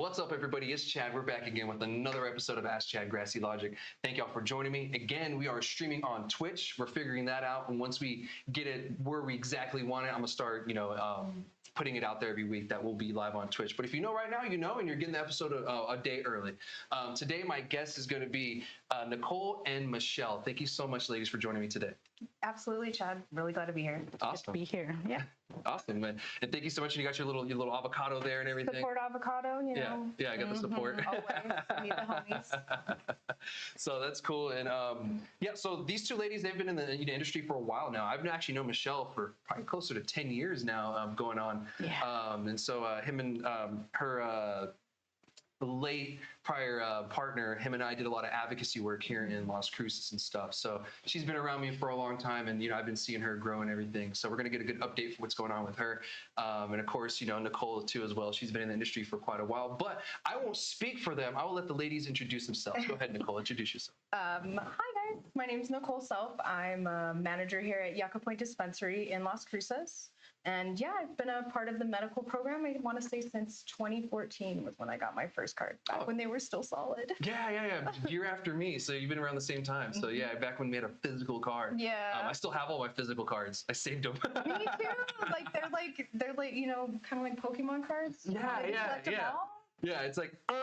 What's up, everybody? It's Chad. We're back again with another episode of Ask Chad Grassy Logic. Thank y'all for joining me. Again, we are streaming on Twitch. We're figuring that out, and once we get it where we exactly want it, I'm gonna start, putting it out there every week that will be live on Twitch. But if you know right now, you know, and you're getting the episode a day early. Today, my guest is going to be Nicole and Michelle. Thank you so much, ladies, for joining me today. Absolutely, Chad. Really glad to be here. Awesome. Good to be here. Yeah. Awesome, man. And thank you so much. And you got your little avocado there and everything. Support avocado, you know. Yeah, I got the support. Always. Meet the homies. So that's cool. And so these two ladies, they've been in the industry for a while now. I've actually known Michelle for probably closer to 10 years now going on. Yeah. And so him and her late prior partner, him and I did a lot of advocacy work here in Las Cruces and stuff. So she's been around me for a long time, and I've been seeing her grow and everything. So we're gonna get a good update for what's going on with her, and of course, Nicole too as well. She's been in the industry for quite a while. But I won't speak for them. I will let the ladies introduce themselves. Go ahead, Nicole. Introduce yourself. Hi guys. My name is Nicole Self. I'm a manager here at Yucca Point Dispensary in Las Cruces. And yeah, I've been a part of the medical program. I want to say since 2014 was when I got my first card, back when they were still solid. Yeah. Year after me. So you've been around the same time. So yeah, back when we had a physical card. Yeah. I still have all my physical cards. I saved them. Me too. They're like kind of like Pokemon cards. Yeah. Yeah, it's like, how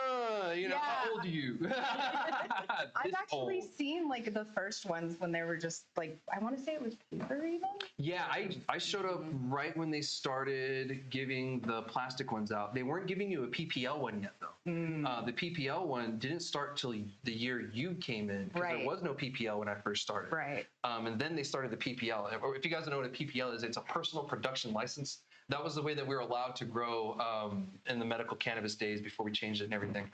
old are you? I've actually seen like the first ones when they were just like, I want to say it was paper even. Yeah, I showed up right when they started giving the plastic ones out. They weren't giving you a PPL one yet, though. The PPL one didn't start till the year you came in. Right. There was no PPL when I first started. Right. And then they started the PPL. Or if you guys don't know what a PPL is, it's a personal production license. That was the way that we were allowed to grow in the medical cannabis days before we changed it and everything.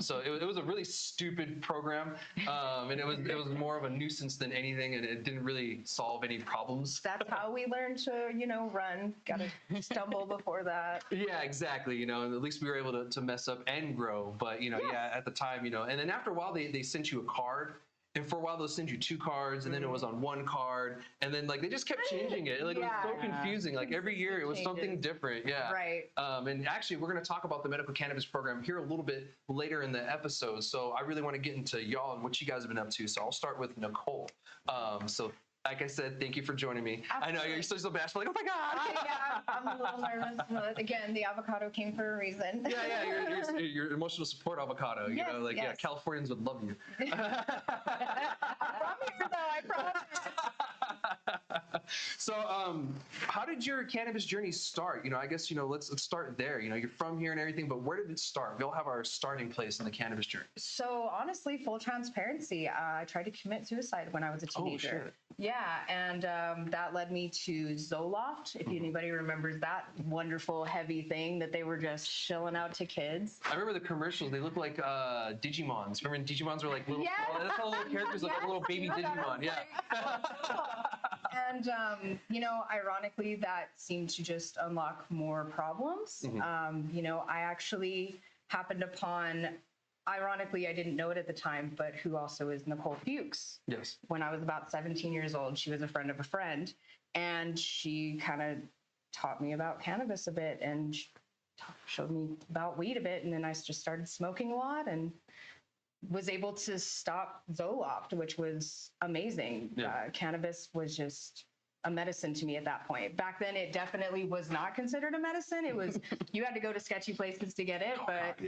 So it was a really stupid program, and it was more of a nuisance than anything, and it didn't really solve any problems. That's how we learned to, run. Got to stumble before that. Yeah, exactly. And at least we were able to mess up and grow. But at the time, and then after a while they sent you a card. And for a while, they'll send you two cards, and then it was on one card, and then they just kept changing it. It was so confusing. Like every year, it was something different. Yeah. Right. And actually, we're going to talk about the medical cannabis program here a little bit later in the episode. So I really want to get into y'all and what you guys have been up to. So I'll start with Nicole. So like I said, thank you for joining me. Absolutely. I know you're so bashful. Like, oh my God. Yeah, I'm a little nervous. But again, the avocado came for a reason. Yeah. You're emotional support avocado. Yes, Yeah, Californians would love you. I'm from here, though. I promise. So, how did your cannabis journey start? I guess let's start there. You're from here and everything, but where did it start? We all have our starting place in the cannabis journey. So, honestly, full transparency, I tried to commit suicide when I was a teenager. Oh, shit. Yeah, and that led me to Zoloft, if anybody remembers that wonderful heavy thing that they were just shilling out to kids. I remember the commercials. They looked like Digimons. Remember when Digimons were like little, that's how little characters look, like a little baby Digimon. Yeah. And, ironically, that seemed to just unlock more problems. I actually happened upon, ironically, I didn't know it at the time, but who also is Nicole Fuchs. Yes. When I was about 17 years old, she was a friend of a friend, and she kind of taught me about cannabis a bit and showed me about weed a bit. And then I just started smoking a lot and was able to stop Zoloft, which was amazing. Yeah. Cannabis was just a medicine to me at that point. Back then, it definitely was not considered a medicine. It was, you had to go to sketchy places to get it, but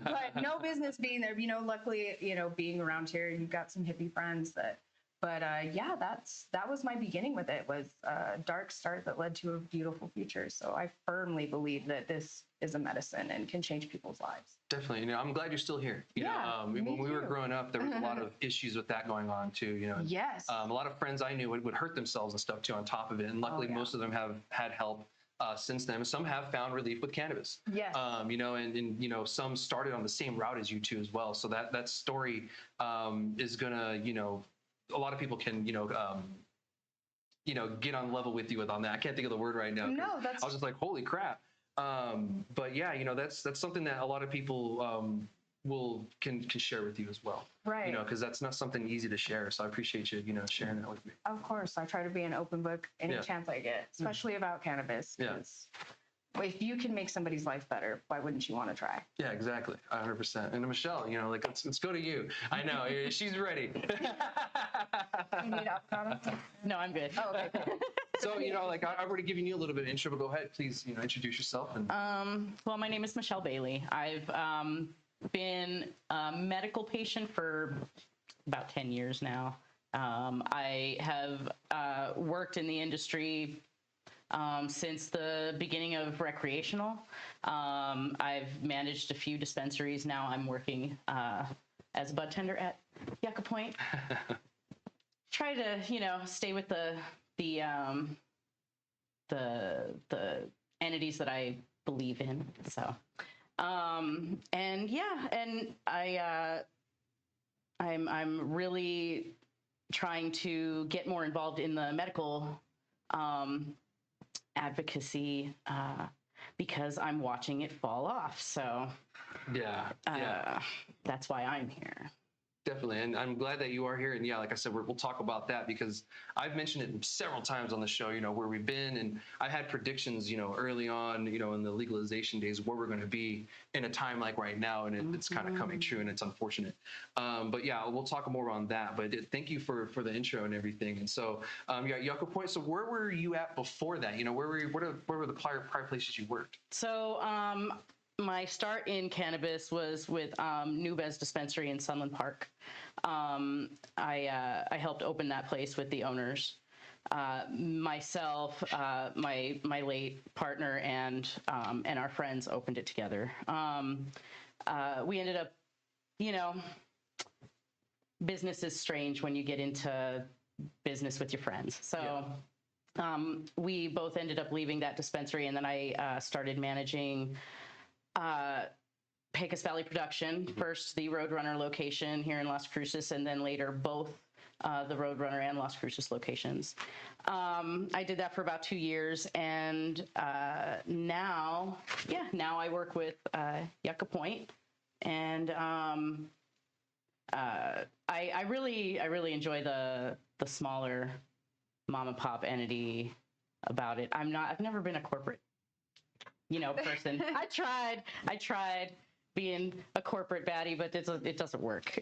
but no business being there. Luckily, being around here, you've got some hippie friends that, but that was my beginning with it, was a dark start that led to a beautiful future. So I firmly believe that this is a medicine and can change people's lives. Definitely. I'm glad you're still here. When we were growing up, there was a lot of issues with that going on too. Yes. A lot of friends I knew would hurt themselves and stuff too on top of it. And luckily, most of them have had help since then. Some have found relief with cannabis. Yes. And some started on the same route as you two as well. So that story is gonna, a lot of people can, get on level with you on that. I can't think of the word right now. No, I was just like, holy crap. But yeah, that's something that a lot of people can share with you as well. Right. Because that's not something easy to share. So I appreciate you, sharing that with me. Of course. I try to be an open book any chance I get, especially about cannabis. Yeah. if you can make somebody's life better, why wouldn't you want to try? Yeah, exactly. 100%. And Michelle, you know, like, let's go to you. I know, she's ready. You need avocado? No, I'm good. Oh, okay. So, you know, like, I've already given you a little bit of intro, but go ahead, please, you know, introduce yourself. And Well, my name is Michelle Bailey. I've been a medical patient for about 10 years now. I have worked in the industry since the beginning of recreational. I've managed a few dispensaries. Now I'm working as a bud tender at Yucca Point. Try to, you know, stay with the entities that I believe in. So, and yeah, and I'm really trying to get more involved in the medical advocacy because I'm watching it fall off. So yeah. That's why I'm here. Definitely, and I'm glad that you are here. And yeah, like I said, we'll talk about that because I've mentioned it several times on the show, you know, where we've been. And I had predictions, you know, early on, you know, in the legalization days, where we're going to be in a time like right now. And it's kind of coming true, and it's unfortunate. But yeah, we'll talk more on that. But thank you for the intro and everything. And so, yeah, Yucca Point. So where were you at before that? You know, where were the prior places you worked? So, my start in cannabis was with Nubez Dispensary in Sunland Park. I helped open that place with the owners. Myself, my late partner, and our friends opened it together. We ended up, you know, business is strange when you get into business with your friends. So we both ended up leaving that dispensary, and then I started managing Pecos Valley Production, first the Roadrunner location here in Las Cruces, and then later both the Roadrunner and Las Cruces locations. I did that for about 2 years, and now I work with Yucca Point, and I really enjoy the smaller mom and pop entity about it. I've never been a corporate, you know, person. I tried being a corporate baddie, but it doesn't work.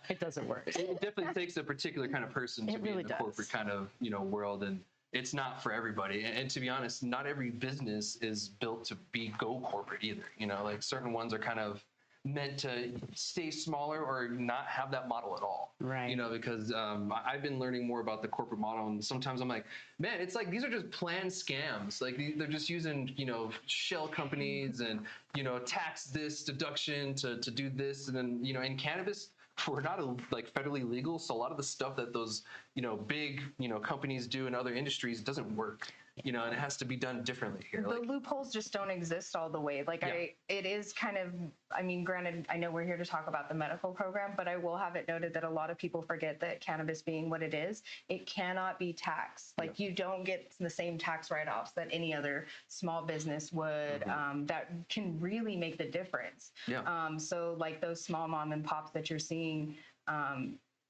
It doesn't work. It definitely takes a particular kind of person to be in the corporate kind of, you know, world, and it's not for everybody. And to be honest, not every business is built to go corporate either. You know, like certain ones are kind of meant to stay smaller or not have that model at all. Right. You know, because I've been learning more about the corporate model, and sometimes I'm like, man, it's like these are just planned scams. Like they're just using, you know, shell companies and, you know, tax this deduction to do this. And then, you know, in cannabis, we're not like federally legal. So a lot of the stuff that those, you know, big, you know, companies do in other industries doesn't work. You know, and it has to be done differently here. The loopholes just don't exist all the way. Like it is kind of, I mean, granted, I know we're here to talk about the medical program, but I will have it noted that a lot of people forget that cannabis being what it is, it cannot be taxed. Like you don't get the same tax write-offs that any other small business would, that can really make the difference. Yeah. So like those small mom and pops that you're seeing,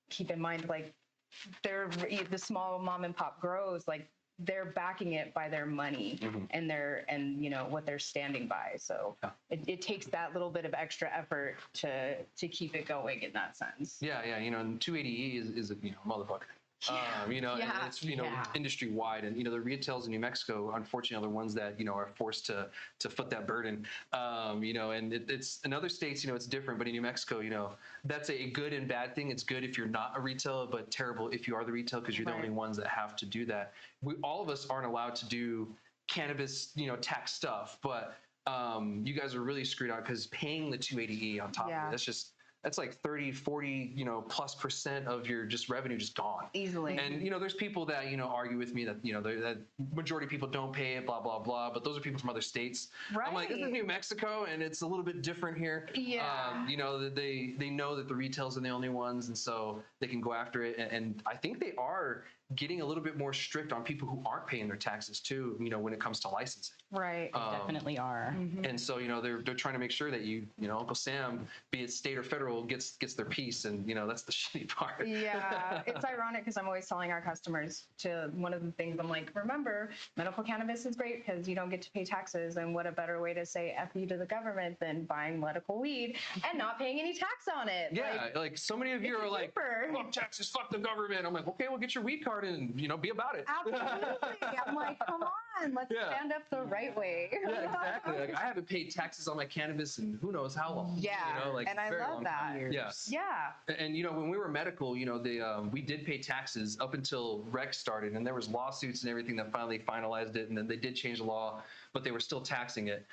keep in mind, like the small mom and pop grows, like they're backing it by their money and you know what they're standing by. So it takes that little bit of extra effort to keep it going in that sense. Yeah, you know, and 280E is a, you know, motherfucker. You know, and it's, you know, industry wide, and, you know, the retails in New Mexico, unfortunately, are the ones that, you know, are forced to foot that burden. You know, and it's in other states, you know, it's different, but in New Mexico, you know, that's a good and bad thing. It's good if you're not a retailer, but terrible if you are the retailer, because you're the only ones that have to do that. All of us aren't allowed to do cannabis, you know, tax stuff, but you guys are really screwed out because paying the 280E on top of it, that's like 30, 40, you know, +% of your just revenue just gone. Easily. And, you know, there's people that, you know, argue with me that, you know, that majority of people don't pay it, blah, blah, blah. But those are people from other states. Right. I'm like, this is New Mexico, and it's a little bit different here. Yeah. You know, they know that the retails are the only ones, and so they can go after it. And I think they are getting a little bit more strict on people who aren't paying their taxes too, when it comes to licensing. Right. Definitely are. And so, they're trying to make sure that Uncle Sam, be it state or federal, gets their piece. And, that's the shitty part. Yeah, it's ironic because I'm always telling our customers one of the things I'm like, remember, medical cannabis is great because you don't get to pay taxes. And what a better way to say F you to the government than buying medical weed and not paying any tax on it. Yeah, like so many of you are like, fuck taxes, fuck the government. I'm like, okay, well, get your weed card and, be about it. Absolutely. I'm like, come on, let's stand up the right way. Yeah, exactly. Like, I haven't paid taxes on my cannabis in who knows how long. Yeah, and I love that. Yeah. Yeah. And, when we were medical, we did pay taxes up until rec started, and there was lawsuits and everything that finally finalized it, and then they did change the law, but they were still taxing it.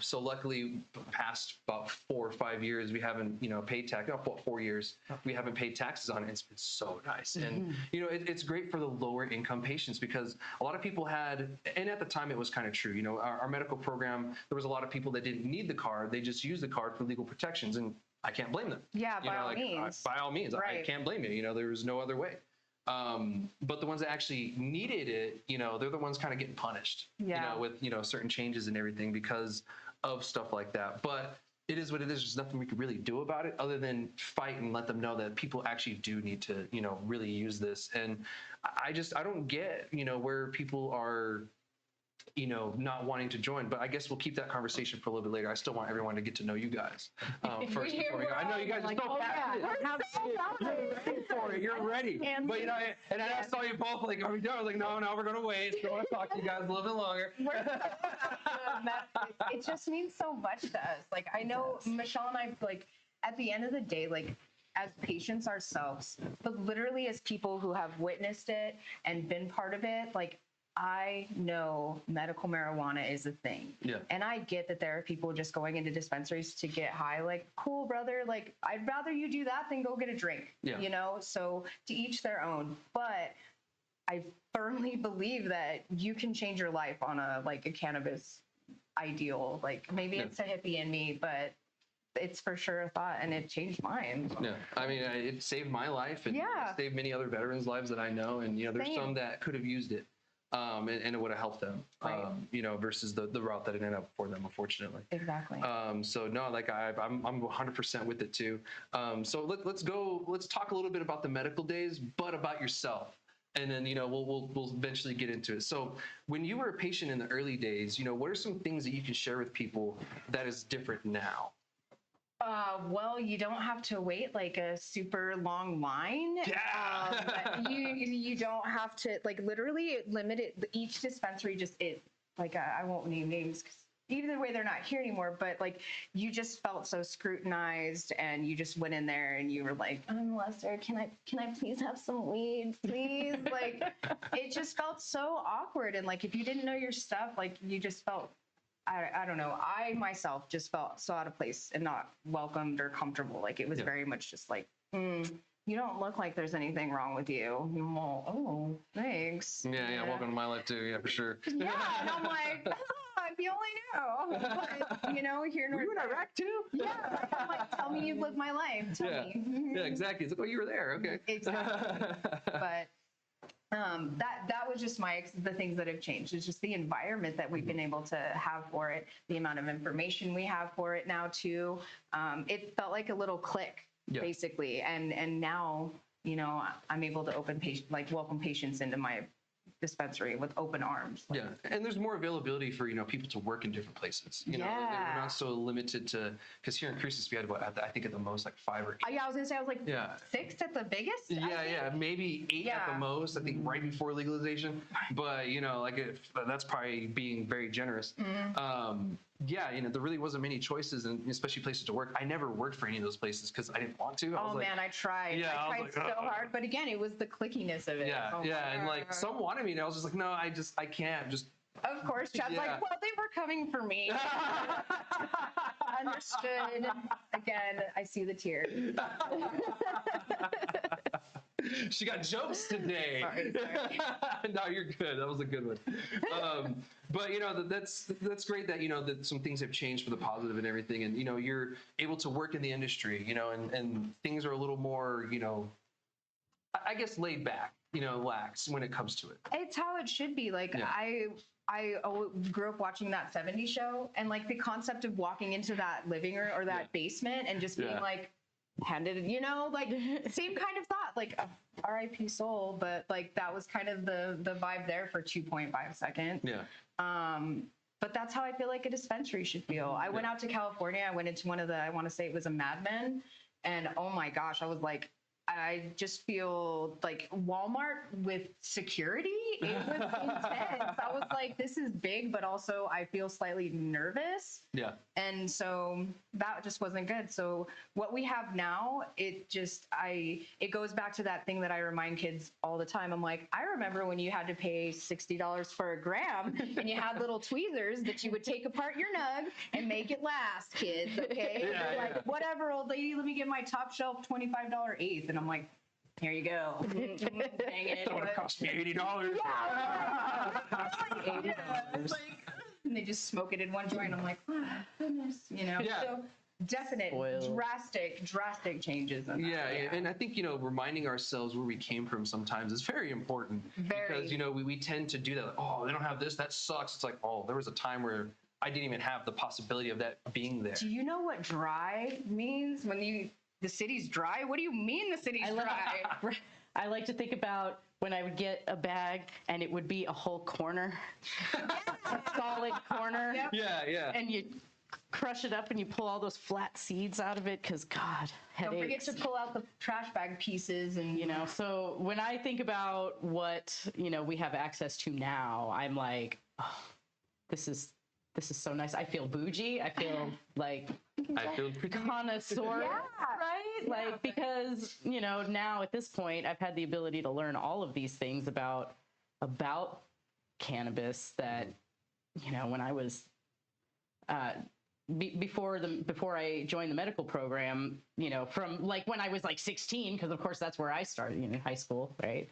So luckily, past about 4 or 5 years, we haven't, paid tax. 4 years, we haven't paid taxes on it. It's been so nice, and it's great for the lower income patients because a lot of people had, and at the time it was kind of true. Our medical program, there was a lot of people that didn't need the card; they just used the card for legal protections, and I can't blame them. Yeah, by all means. By all means, right. I can't blame you. There was no other way. But the ones that actually needed it, they're the ones kind of getting punished, with, certain changes and everything because of stuff like that. But it is what it is. There's nothing we could really do about it other than fight and let them know that people actually do need to, really use this. And I don't get, where people are, not wanting to join, but I guess we'll keep that conversation for a little bit later. I still want everyone to get to know you guys first before we go. I know you guys are so passionate. You're ready. But, and I saw you both like, are we done? I was like, no, we're going to wait. I want to talk to you guys a little bit longer. It just means so much to us. Like, I know Michelle and I, like, at the end of the day, like, as patients ourselves, but literally as people who have witnessed it and been part of it, like, I know medical marijuana is a thing. Yeah. And I get that there are people just going into dispensaries to get high. Like, cool, brother. Like, I'd rather you do that than go get a drink, So to each their own. But I firmly believe that you can change your life on a cannabis ideal. Like, maybe it's a hippie in me, but it's for sure a thought, and it changed mine. Yeah, I mean, it saved my life, and it saved many other veterans' lives that I know. And, there's some that could have used it. And it would have helped them, right. Versus the route that it ended up for them, unfortunately. Exactly. So no, like I'm 100% with it too. So let's talk a little bit about the medical days, but about yourself. And then, we'll eventually get into it. So when you were a patient in the early days, what are some things that you can share with people that is different now? Well, you don't have to wait like a super long line. Yeah. You don't have to, like, literally limit it. Each dispensary just is like, I won't name names because either way they're not here anymore, but like, you just felt so scrutinized and you just went in there and you were like, I'm Lester, can I please have some weed, please? Like, it just felt so awkward. And like, if you didn't know your stuff, like, you just felt, I don't know. I myself just felt so out of place and not welcomed or comfortable. Like, it was very much just like, you don't look like there's anything wrong with you. Well, oh, thanks. Yeah. Welcome to my life too. Yeah, for sure. Yeah, and I'm like, if you only knew. But, here were you in Iraq too? Yeah, I'm like, tell me you've lived my life. Tell me. Yeah, exactly. It's like, oh, you were there. Okay. Exactly. But that was just the things that have changed. It's just the environment that we've been able to have for it, the amount of information we have for it now too. It felt like a little click, basically, and now I'm able to welcome patients into my dispensary with open arms. Yeah, and there's more availability for people to work in different places. We're not so limited to, because here in Cruces we had I think at the most like 5 or 8. Yeah, I was gonna say I was like 6 at the biggest. Yeah, maybe 8 at the most. I think right before legalization, but that's probably being very generous. Mm-hmm. There really wasn't many choices, and especially places to work. I never worked for any of those places because I didn't want to. I tried. Yeah, I tried so hard, but again, it was the clickiness of it. And like some wanted me, and I was just like, no, I can't. Just of course, Chad's like, well, they were coming for me. Understood. Again, I see the tears. She got jokes today. Sorry. No, you're good. That was a good one. But that's great that that some things have changed for the positive and everything, and you're able to work in the industry, and things are a little more I guess laid back. lax when it comes to it. It's how it should be. Like Yeah. I grew up watching that 70s show, and like the concept of walking into that living room or that basement and just being like handed, like same kind of thought, like R.I.P. soul, but like that was kind of the vibe there for 2.5 seconds. Yeah. But that's how I feel like a dispensary should feel. I went out to California. I went into one of the, I want to say it was a Mad Men, and oh my gosh, I was like, I just feel like Walmart with security. It was intense. I was like, this is big, but also I feel slightly nervous. Yeah. And so that just wasn't good. So what we have now, it goes back to that thing that I remind kids all the time. I'm like, I remember when you had to pay $60 for a gram and you had little tweezers that you would take apart your nug and make it last, kids. Okay. Yeah, They're like, whatever, old lady, let me get my top shelf $25 eighth. And I'm like, here you go. Dang it. That would have cost me $80. $80. And they just smoke it in one joint. I'm like, oh, goodness, Yeah. So definite, drastic changes. In that. Yeah, and I think, reminding ourselves where we came from sometimes is very important. Very. Because, we tend to do that. Like, oh, they don't have this. That sucks. It's like, oh, there was a time where I didn't even have the possibility of that being there. Do you know what dry means when the city's dry? What do you mean the city's dry? I like to think about when I would get a bag and it would be a whole corner, a solid corner. Yep. Yeah. And you crush it up and you pull all those flat seeds out of it because, God, headaches. Don't forget to pull out the trash bag pieces and So when I think about what we have access to now, I'm like, oh, this is so nice. I feel bougie. I feel like connoisseur, right? Like, because now at this point, I've had the ability to learn all of these things about cannabis that when I was before I joined the medical program, from like when I was like 16, because of course that's where I started in high school, right?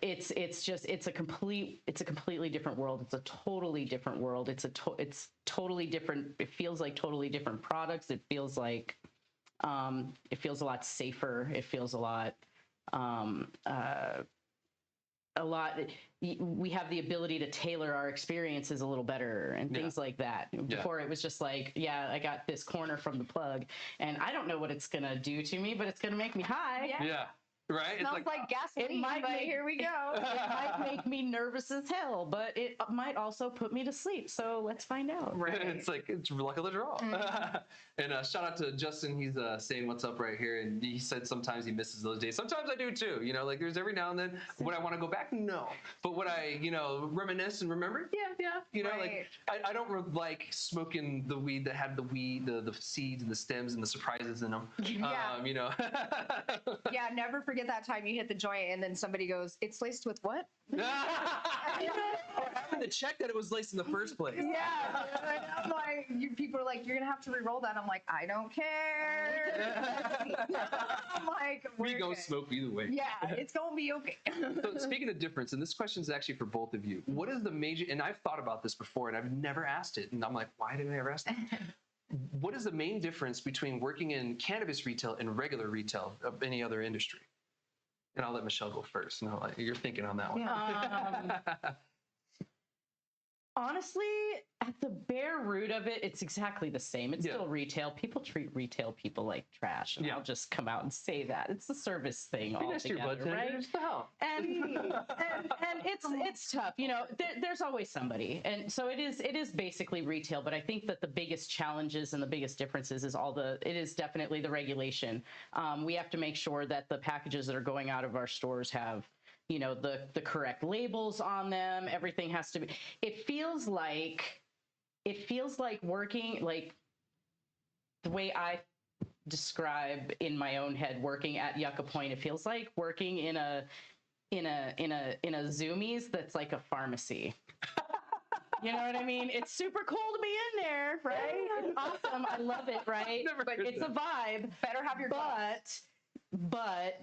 It's a completely different world. It's a totally different world. It's totally different. It feels like totally different products. It feels like it feels a lot safer. It feels a lot we have the ability to tailor our experiences a little better and things like that. Before it was just like, I got this corner from the plug and I don't know what it's gonna do to me, but it's gonna make me high. Yeah. Right? Smells like gasoline, here we go. It might make me nervous as hell, but it might also put me to sleep. So let's find out. Right. It's luck of the draw. And shout out to Justin. He's saying what's up right here. And he said sometimes he misses those days. Sometimes I do too. Like there's every now and then. Would I want to go back? No. But would I, reminisce and remember? Yeah. Like I don't like smoking the weed that had the seeds and the stems and the surprises in them. Yeah. Yeah, never forget that time you hit the joint and then somebody goes, it's laced with what? Having to check that it was laced in the first place. Yeah. And I'm like, people are like, you're going to have to re-roll that. I'm like, I don't care. I'm like, we go smoke either way. Yeah, it's going to be okay. So speaking of difference, and this question is actually for both of you, what is the major, and I've thought about this before and I've never asked it. And I'm like, why didn't I ever ask that? What is the main difference between working in cannabis retail and regular retail of any other industry? And I'll let Michelle go first. No, you're thinking on that one. Honestly, at the bare root of it, it's exactly the same. It's still retail. People treat retail people like trash. And I'll just come out and say that. It's the service thing altogether, right? And it's tough. There's always somebody. And so it is basically retail, but I think that the biggest challenges and the biggest differences is it is definitely the regulation. We have to make sure that the packages that are going out of our stores have the correct labels on them. Everything has to be, it feels like working, like the way I describe in my own head working at Yucca Point, it feels like working in a Zoomies that's like a pharmacy. You know what I mean? It's super cool to be in there, right? It's awesome. I love it, right? But it's a vibe. Better have your but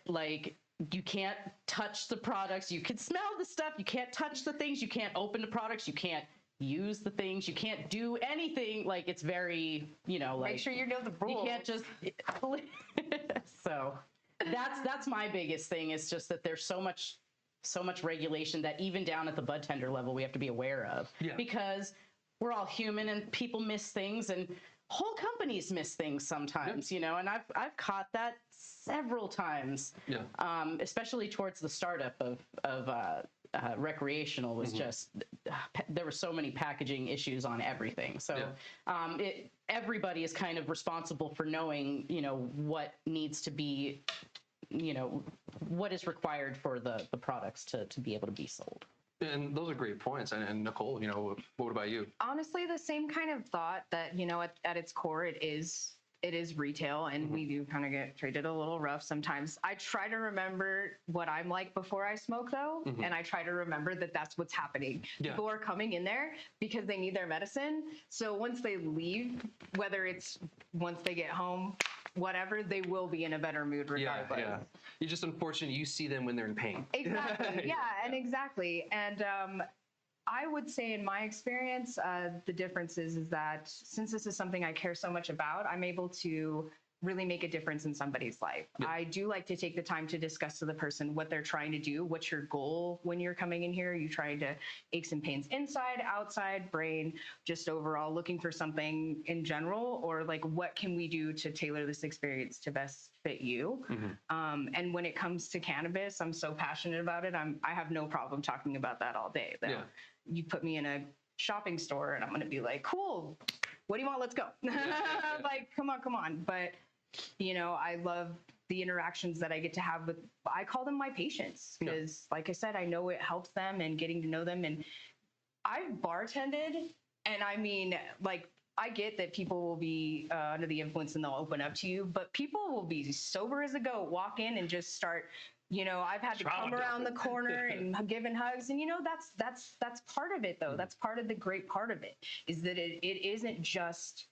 like, you can't touch the products. You can smell the stuff. You can't touch the things. You can't open the products. You can't use the things. You can't do anything. Like, it's very, like... Make sure you know the rules. You can't just... So, that's my biggest thing, is just that there's so much regulation that even down at the bud tender level we have to be aware of, because we're all human and people miss things, and whole companies miss things sometimes, you know, and I've caught that several times, especially towards the startup of recreational was just, there were so many packaging issues on everything. So everybody is kind of responsible for knowing, you know, what needs to be, you know, what is required for the products to be able to be sold. And those are great points. And Nicole, you know, what about you? Honestly, the same kind of thought that, you know, at its core, it is retail, and we do kind of get treated a little rough sometimes. I try to remember what I'm like before I smoke, though, and I try to remember that that's what's happening. People are coming in there because they need their medicine. So once they leave, whether it's once they get home, whatever, they will be in a better mood regardless. Yeah. You're just unfortunate you see them when they're in pain. Exactly. And exactly. And I would say, in my experience, the difference is that since this is something I care so much about, I'm able to really make a difference in somebody's life. I do like to take the time to discuss to the person what they're trying to do. What's your goal when you're coming in here? Are you trying to aches and pains inside, outside, brain, just overall looking for something in general? Or like, what can we do to tailor this experience to best fit you? And when it comes to cannabis, I'm so passionate about it. I have no problem talking about that all day. You put me in a shopping store and I'm going to be like, cool, what do you want? Let's go. Like, come on. But, you know, I love the interactions that I get to have with, I call them my patients, because like I said, I know it helps them and getting to know them. And I've bartended, and I mean, like, I get that people will be under the influence and they'll open up to you, but people will be sober as a goat, walk in and just start, you know, I've had to come around the corner and giving hugs. And, you know, that's part of it, though. That's part of the great part of it, is that it isn't just,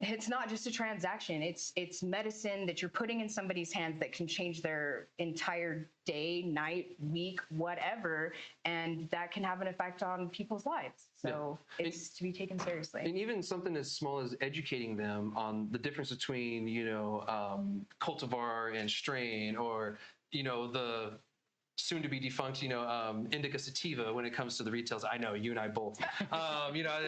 it's not just a transaction. It's medicine that you're putting in somebody's hands that can change their entire day, night, week, whatever. And that can have an effect on people's lives. So it's to be taken seriously. And even something as small as educating them on the difference between, you know, cultivar and strain, or, you know, the soon to be defunct, you know, indica sativa when it comes to the retails. I know you and I both, you know,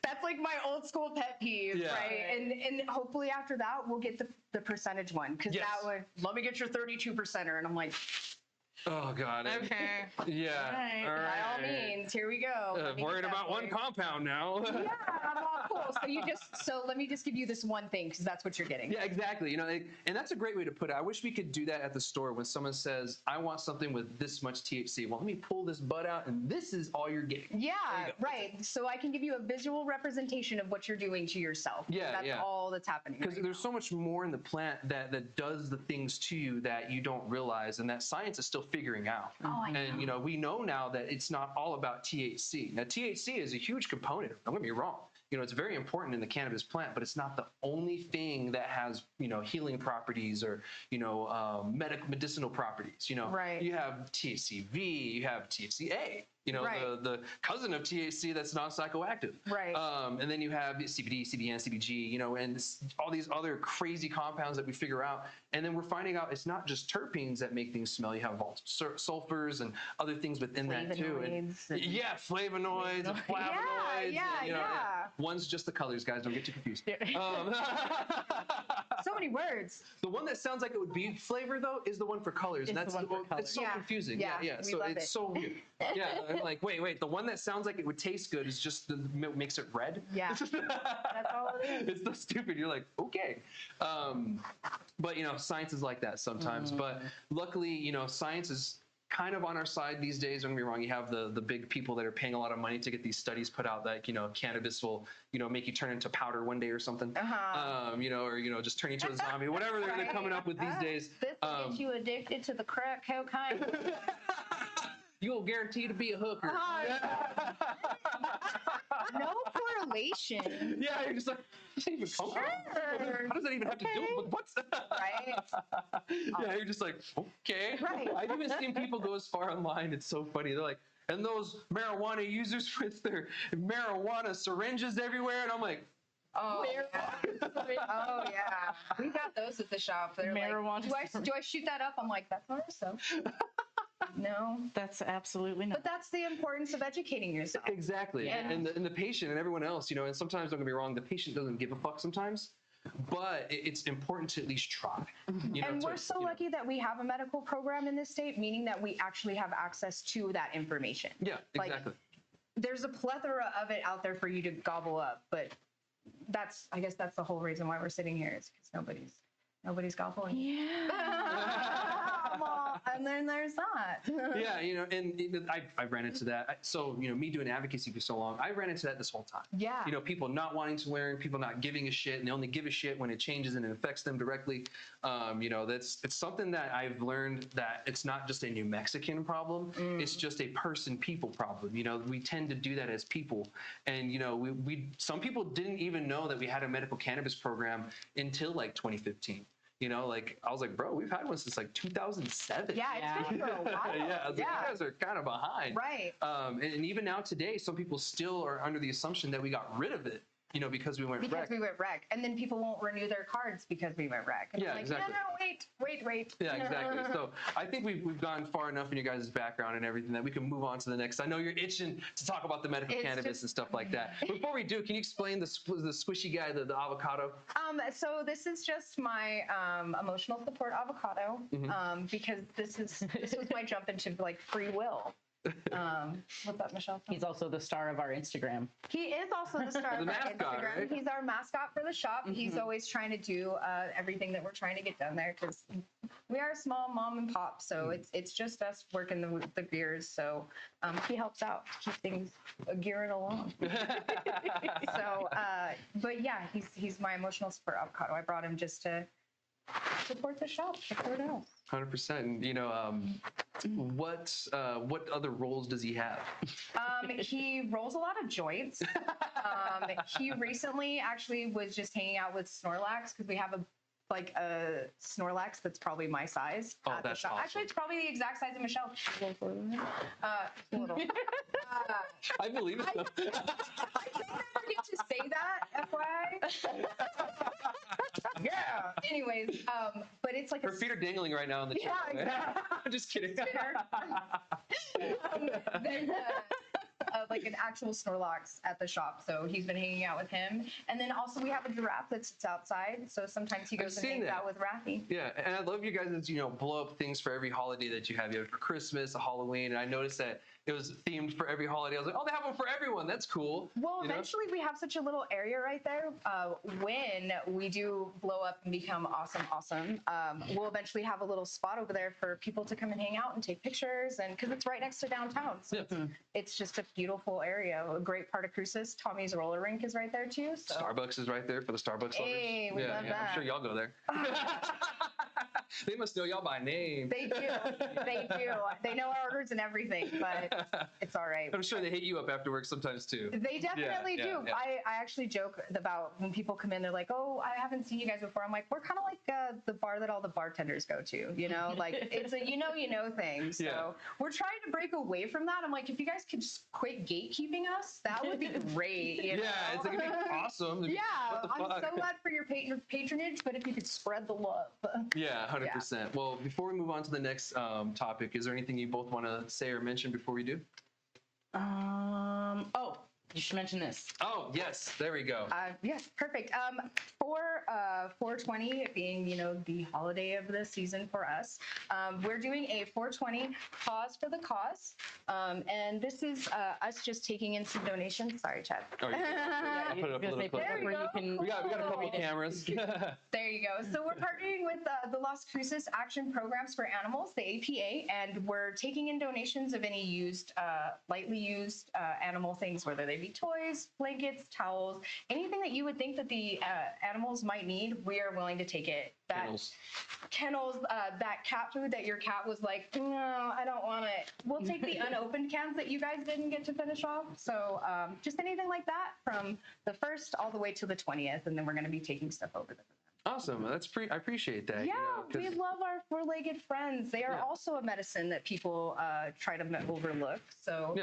that's like my old school pet peeve, right? And hopefully after that, we'll get the percentage one. Cause that would, let me get your 32%er. And I'm like, oh God. Okay. Yeah. All right. By all means, here we go. Worried about one compound now. Yeah, I'm all cool. So let me just give you this one thing, because that's what you're getting. Yeah, exactly. You know, and that's a great way to put it. I wish we could do that at the store when someone says, I want something with this much THC. Well, let me pull this bud out, and this is all you're getting. Yeah, right. So I can give you a visual representation of what you're doing to yourself. Yeah, that's all that's happening. Because there's so much more in the plant that does the things to you that you don't realize, and that science is still figuring out. Oh, I know. And, you know, we know now that it's not all about THC. Now, THC is a huge component. Don't get me wrong. You know, it's very important in the cannabis plant, but it's not the only thing that has, you know, healing properties or, you know, medicinal properties. You know, you have THCV, you have THCA. You know, the cousin of THC that's non-psychoactive. Right. And then you have CBD, CBN, CBG, you know, and all these other crazy compounds that we figure out. And then we're finding out it's not just terpenes that make things smell. You have sulfurs and other things within that too. And, flavonoids and flavonoids. One's just the colors, guys. Don't get too confused. So many words. The one that sounds like it would be flavor, though, is the one for colors. And that's the one for colors. It's so confusing. Yeah. So it's so weird. Yeah. I'm like, wait. The one that sounds like it would taste good is just makes it red. Yeah. That's all it is. It's so stupid. You're like, okay. But, you know, science is like that sometimes. But luckily, you know, science is kind of on our side these days. Don't get me wrong. You have the big people that are paying a lot of money to get these studies put out that, you know, cannabis will, you know, make you turn into powder one day or something. You know, or, you know, just turn into a zombie, whatever they're coming up with these days. This will get you addicted to the crack cocaine. You'll guarantee to be a hooker. No correlation. Yeah, you're just like, does that even come from? How does that even have to do with what's that? Right. Yeah, you're just like, okay. Right. I've even seen people go as far online. It's so funny. They're like, and those marijuana users with their marijuana syringes everywhere. And I'm like, Oh, oh yeah. We got those at the shop. They're Marijuana. like, do I shoot that up? I'm like, that's not so. No. That's absolutely not. But that's the importance of educating yourself. Exactly. Yeah. And the patient and everyone else, you know, and sometimes, don't get me wrong, the patient doesn't give a fuck sometimes, but it's important to at least try. You know, And we're so lucky that we have a medical program in this state, meaning that we actually have access to that information. Yeah, exactly. There's a plethora of it out there for you to gobble up, but I guess that's the whole reason why we're sitting here, is because nobody's gobbling. Yeah. Well, and then there's that. Yeah, you know, and I ran into that. So, you know, me doing advocacy for so long, I ran into that this whole time. Yeah. You know, people not wanting to learn, people not giving a shit, and they only give a shit when it changes and it affects them directly. You know, it's something that I've learned, that it's not just a New Mexican problem. It's just a people problem. You know, we tend to do that as people. And, you know, some people didn't even know that we had a medical cannabis program until like 2015. You know, like, I was like, bro, we've had one since like 2007. Yeah, it's been for a while. Yeah, I was like, you guys are kind of behind. Right. And even now today, some people still are under the assumption that we got rid of it, you know, because we went rec. And then people won't renew their cards because we went rec. And Yeah, like, exactly. No, wait. Yeah, exactly. So I think we've gone far enough in your guys' background and everything that we can move on to the next. I know you're itching to talk about the medical cannabis and stuff like that. Before we do, can you explain the squishy guy, the avocado? So this is just my emotional support avocado, because this was my jump into like free will. What's up, Michelle? He's also the star of our Instagram. He is also the star of our mascot, Instagram. right? He's our mascot for the shop. He's always trying to do everything that we're trying to get done there, because we are a small mom and pop, so it's just us working the gears. So he helps out to keep things gearing along. So, but yeah, he's my emotional support avocado. I brought him just to support the shop, support us. 100%. And, you know, what other roles does he have? He rolls a lot of joints. He recently actually was just hanging out with Snorlax, because we have a Snorlax that's probably my size. Oh, at the that's shop. awesome. Actually, it's probably the exact size of Michelle. Little. I believe it. I don't ever get to say that, FYI. Yeah. Anyways, but it's like Her feet are dangling right now in the chair. Yeah, exactly. I'm just kidding. Then, like an actual Snorlax at the shop, so he's been hanging out with him. And then also we have a giraffe that sits outside, so sometimes he goes and hangs out with Raffy. Yeah, and I love you guys, you know, blow up things for every holiday that you have. You have it for Christmas, a Halloween, and I noticed that it was themed for every holiday. I was like, oh, they have one for everyone. That's cool. Well, eventually we have such a little area right there. When we do blow up and become awesome, we'll eventually have a little spot over there for people to come and hang out and take pictures, and because it's right next to downtown. So it's just a beautiful area, a great part of Cruces. Tommy's roller rink is right there too. So. Starbucks is right there for the Starbucks lovers. Hey, we love that. I'm sure y'all go there. They must know y'all by name. They do. They know our orders and everything, but it's all right. I'm sure they hit you up after work sometimes too. They definitely do. Yeah. I actually joke about when people come in, they're like, oh, I haven't seen you guys before. I'm like, we're kind of like the bar that all the bartenders go to, you know? Like, it's a you know thing. So we're trying to break away from that. I'm like, if you guys could just quit gatekeeping us, that would be great. You know? It's like, it'd be awesome. Yeah, I'm so glad for your patronage, but if you could spread the love. Yeah, 100%. Well, before we move on to the next topic, is there anything you both want to say or mention before we do? Oh, you should mention this. Oh, yes. There we go. Yes, perfect. For 420 being, you know, the holiday of the season for us, we're doing a 420 Pause for the Cause. And this is us just taking in some donations. Sorry, Chad. Oh, I'll put it up a little closer. We got a couple cameras. There you go. So we're partnering with the Las Cruces Action Programs for Animals, the APA, and we're taking in donations of any used, lightly used animal things, whether they be toys, blankets, towels, anything that you would think that the animals might need. We are willing to take it. Kennels, that cat food that your cat was like, no, I don't want it. We'll take the unopened cans that you guys didn't get to finish off. So just anything like that from the 1st all the way to the 20th, and then we're going to be taking stuff over there. Awesome. I appreciate that. Yeah, you know, we love our four-legged friends. They are also a medicine that people try to overlook. So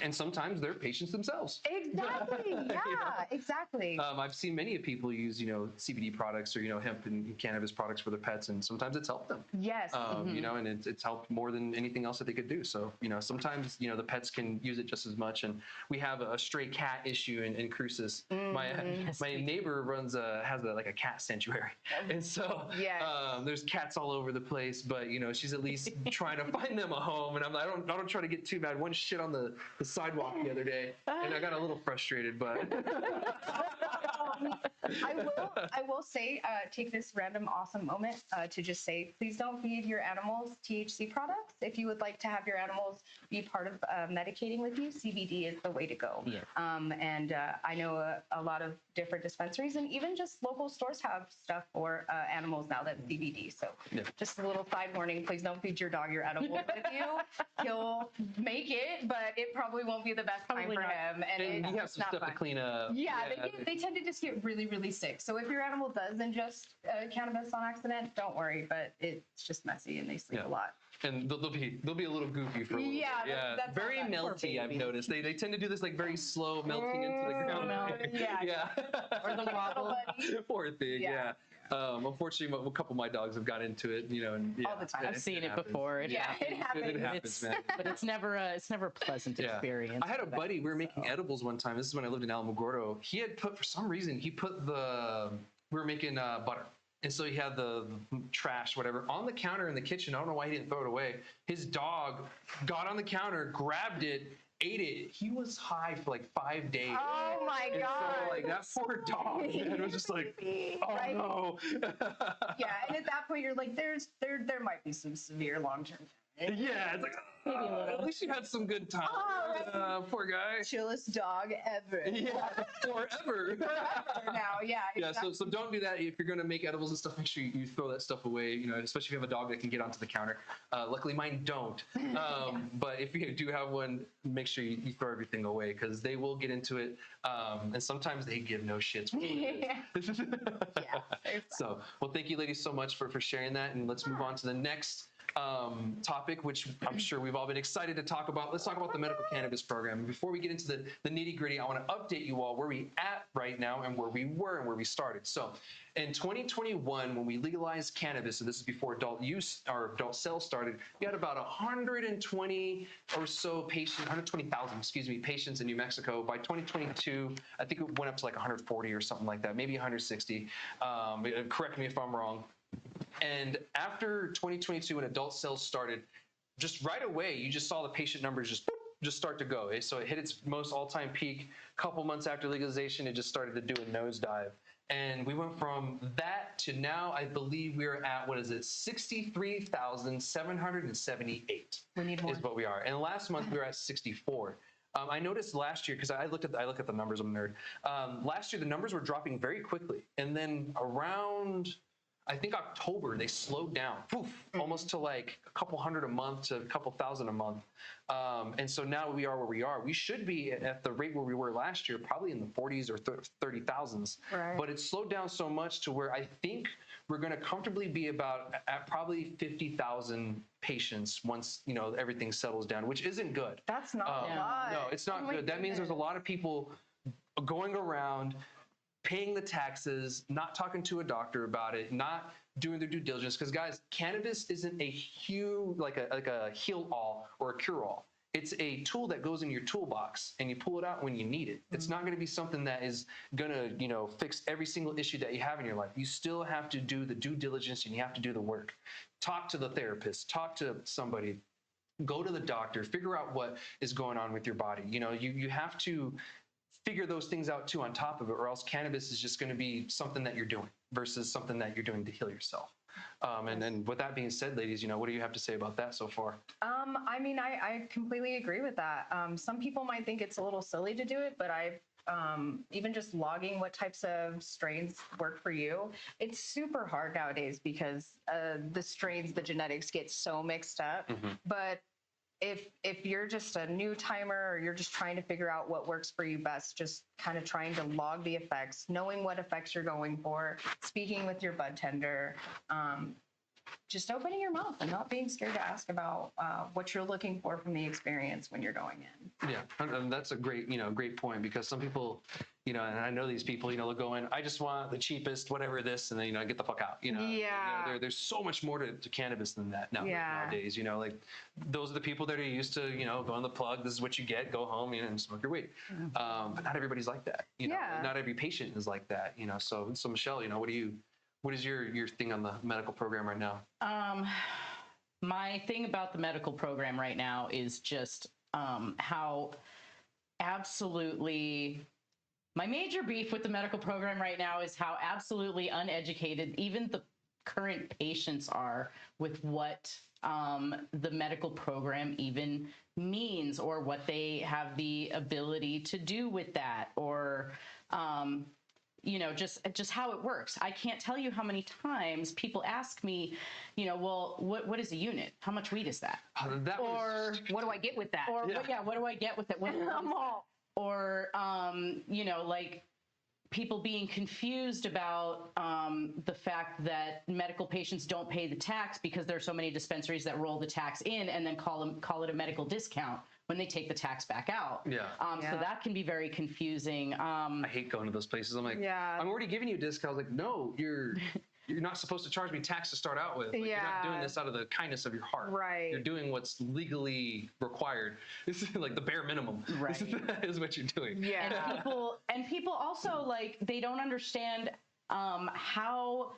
And sometimes they're patients themselves. Exactly. Yeah, exactly. I've seen many people use, CBD products or, hemp and cannabis products for their pets, and sometimes it's helped them. Yes. And it's helped more than anything else that they could do. So, sometimes, the pets can use it just as much. And we have a stray cat issue in Cruces. My neighbor has a cat sanctuary. And so there's cats all over the place, but, she's at least trying to find them a home. And I don't try to get too bad. One shit on the sidewalk the other day, and I got a little frustrated, but I will say, take this random awesome moment to just say, please don't feed your animals THC products. If you would like to have your animals be part of medicating with you, CBD is the way to go. Yeah. And I know a lot of different dispensaries and even just local stores have stuff for animals now that's CBD. So just a little side warning, please don't feed your dog your edibles with you. He'll make it, but it probably won't be the best time for him. And you have some stuff to clean up. Yeah, they tend to just get really, really sick. So if your animal does ingest cannabis on accident, don't worry, but it's just messy and they sleep a lot. And they'll be a little goofy for a little bit. That's very melty. I've noticed they tend to do this like very slow melting into the ground. Or the wobble. Poor thing. Yeah. Unfortunately, a couple of my dogs have got into it, and all the time. I've seen it before. It happens. It happens, man. But it's never a pleasant experience. I had a buddy. We were making edibles one time. This is when I lived in Alamogordo. He had for some reason, we were making butter. And so he had the trash, whatever, on the counter in the kitchen. I don't know why he didn't throw it away. His dog got on the counter, grabbed it, ate it. He was high for like 5 days. Oh my God. So, like, that poor dog, man, it was just like, oh no. And at that point you're like, there might be some severe long-term. Yeah, it's like, at least you had some good time. Poor guy. Chillest dog ever. Yeah, forever. Now, exactly. So don't do that. If you're going to make edibles and stuff, make sure you throw that stuff away, especially if you have a dog that can get onto the counter. Luckily, mine don't. But if you do have one, make sure you throw everything away because they will get into it. And sometimes they give no shits. So, well, thank you, ladies, so much for sharing that. And let's move on to the next topic, which I'm sure we've all been excited to talk about. Let's talk about the medical cannabis program. Before we get into the nitty gritty, I want to update you all where we at right now and where we were and where we started. So in 2021, when we legalized cannabis, and this is before adult use or adult sales started, we had about 120 or so patients, 120,000, patients in New Mexico. By 2022, I think it went up to like 140 or something like that, maybe 160. Correct me if I'm wrong. And after 2022, when adult sales started, just right away, you just saw the patient numbers just start to go. So it hit its most all-time peak. A couple months after legalization, it just started to do a nosedive. And we went from that to now, I believe we are at, 63,778. We need more. Is what we are. And last month, we were at 64. I noticed last year, because I look at the numbers, I'm a nerd. Last year, the numbers were dropping very quickly. And then around, I think October, they slowed down, almost to like a couple hundred a month to a couple thousand a month. And so now we are where we are. We should be at the rate where we were last year, probably in the 40s or 30,000s. Right. But it slowed down so much to where I think we're going to comfortably be about at probably 50,000 patients once, everything settles down, which isn't good. That's not a lot. No, it's not good. That means there's a lot of people going around paying the taxes, not talking to a doctor about it, not doing their due diligence. Because guys, cannabis isn't a like a heal-all or a cure-all. It's a tool that goes in your toolbox and you pull it out when you need it. It's not going to be something that is going to, fix every single issue that you have in your life. You still have to do the due diligence and you have to do the work. Talk to the therapist, talk to somebody, go to the doctor, figure out what is going on with your body. You have to figure those things out too on top of it, or else cannabis is just going to be something that you're doing versus something that you're doing to heal yourself. And then with that being said, ladies, what do you have to say about that so far? I completely agree with that. Some people might think it's a little silly to do it, but I've even just logging what types of strains work for you. It's super hard nowadays because the strains, the genetics get so mixed up. But if you're just a new timer or you're just trying to figure out what works for you best, just kind of trying to log the effects, knowing what effects you're going for, speaking with your bud tender, just opening your mouth and not being scared to ask about what you're looking for from the experience when you're going in. Yeah, and that's a great, great point, because some people, and I know these people, they'll go in, I just want the cheapest, whatever this, and then, get the fuck out, Yeah. there's so much more to cannabis than that Yeah. nowadays, like those are the people that are used to, go on the plug, this is what you get, go home, and smoke your weed. But not everybody's like that, Yeah. not every patient is like that, so Michelle, what is your thing on the medical program right now? My thing about the medical program right now is just how absolutely, my major beef with the medical program right now is how absolutely uneducated even the current patients are with what the medical program even means, or what they have the ability to do with that, or just how it works. I can't tell you how many times people ask me, well, what is a unit? How much weed is that? Or what do I get with that? Or what do I get with it? Or like people being confused about the fact that medical patients don't pay the tax because there are so many dispensaries that roll the tax in and then call it a medical discount when they take the tax back out. Yeah. So that can be very confusing. I hate going to those places. I'm like, I'm already giving you a discount. I was like, no, you're not supposed to charge me tax to start out with. Like, you're not doing this out of the kindness of your heart. Right. You're doing what's legally required. This is like the bare minimum. Right. Is what you're doing. Yeah. And people also, like, they don't understand how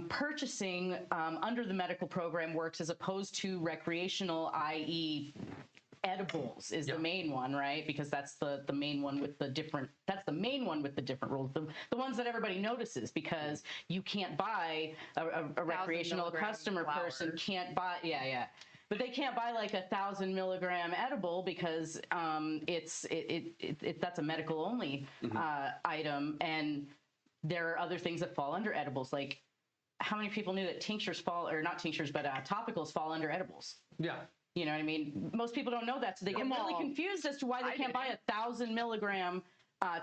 purchasing under the medical program works as opposed to recreational, i.e. edibles is the main one, right? Because that's the main one with the different, rules. The ones that everybody notices, because you can't buy a recreational customer person can't buy, but they can't buy like 1,000 milligram edible because that's a medical only item. And there are other things that fall under edibles. Like, how many people knew that tinctures fall, or not tinctures, but topicals fall under edibles? Yeah. You know what I mean? Most people don't know that, so they get really confused as to why they can't buy 1,000 milligram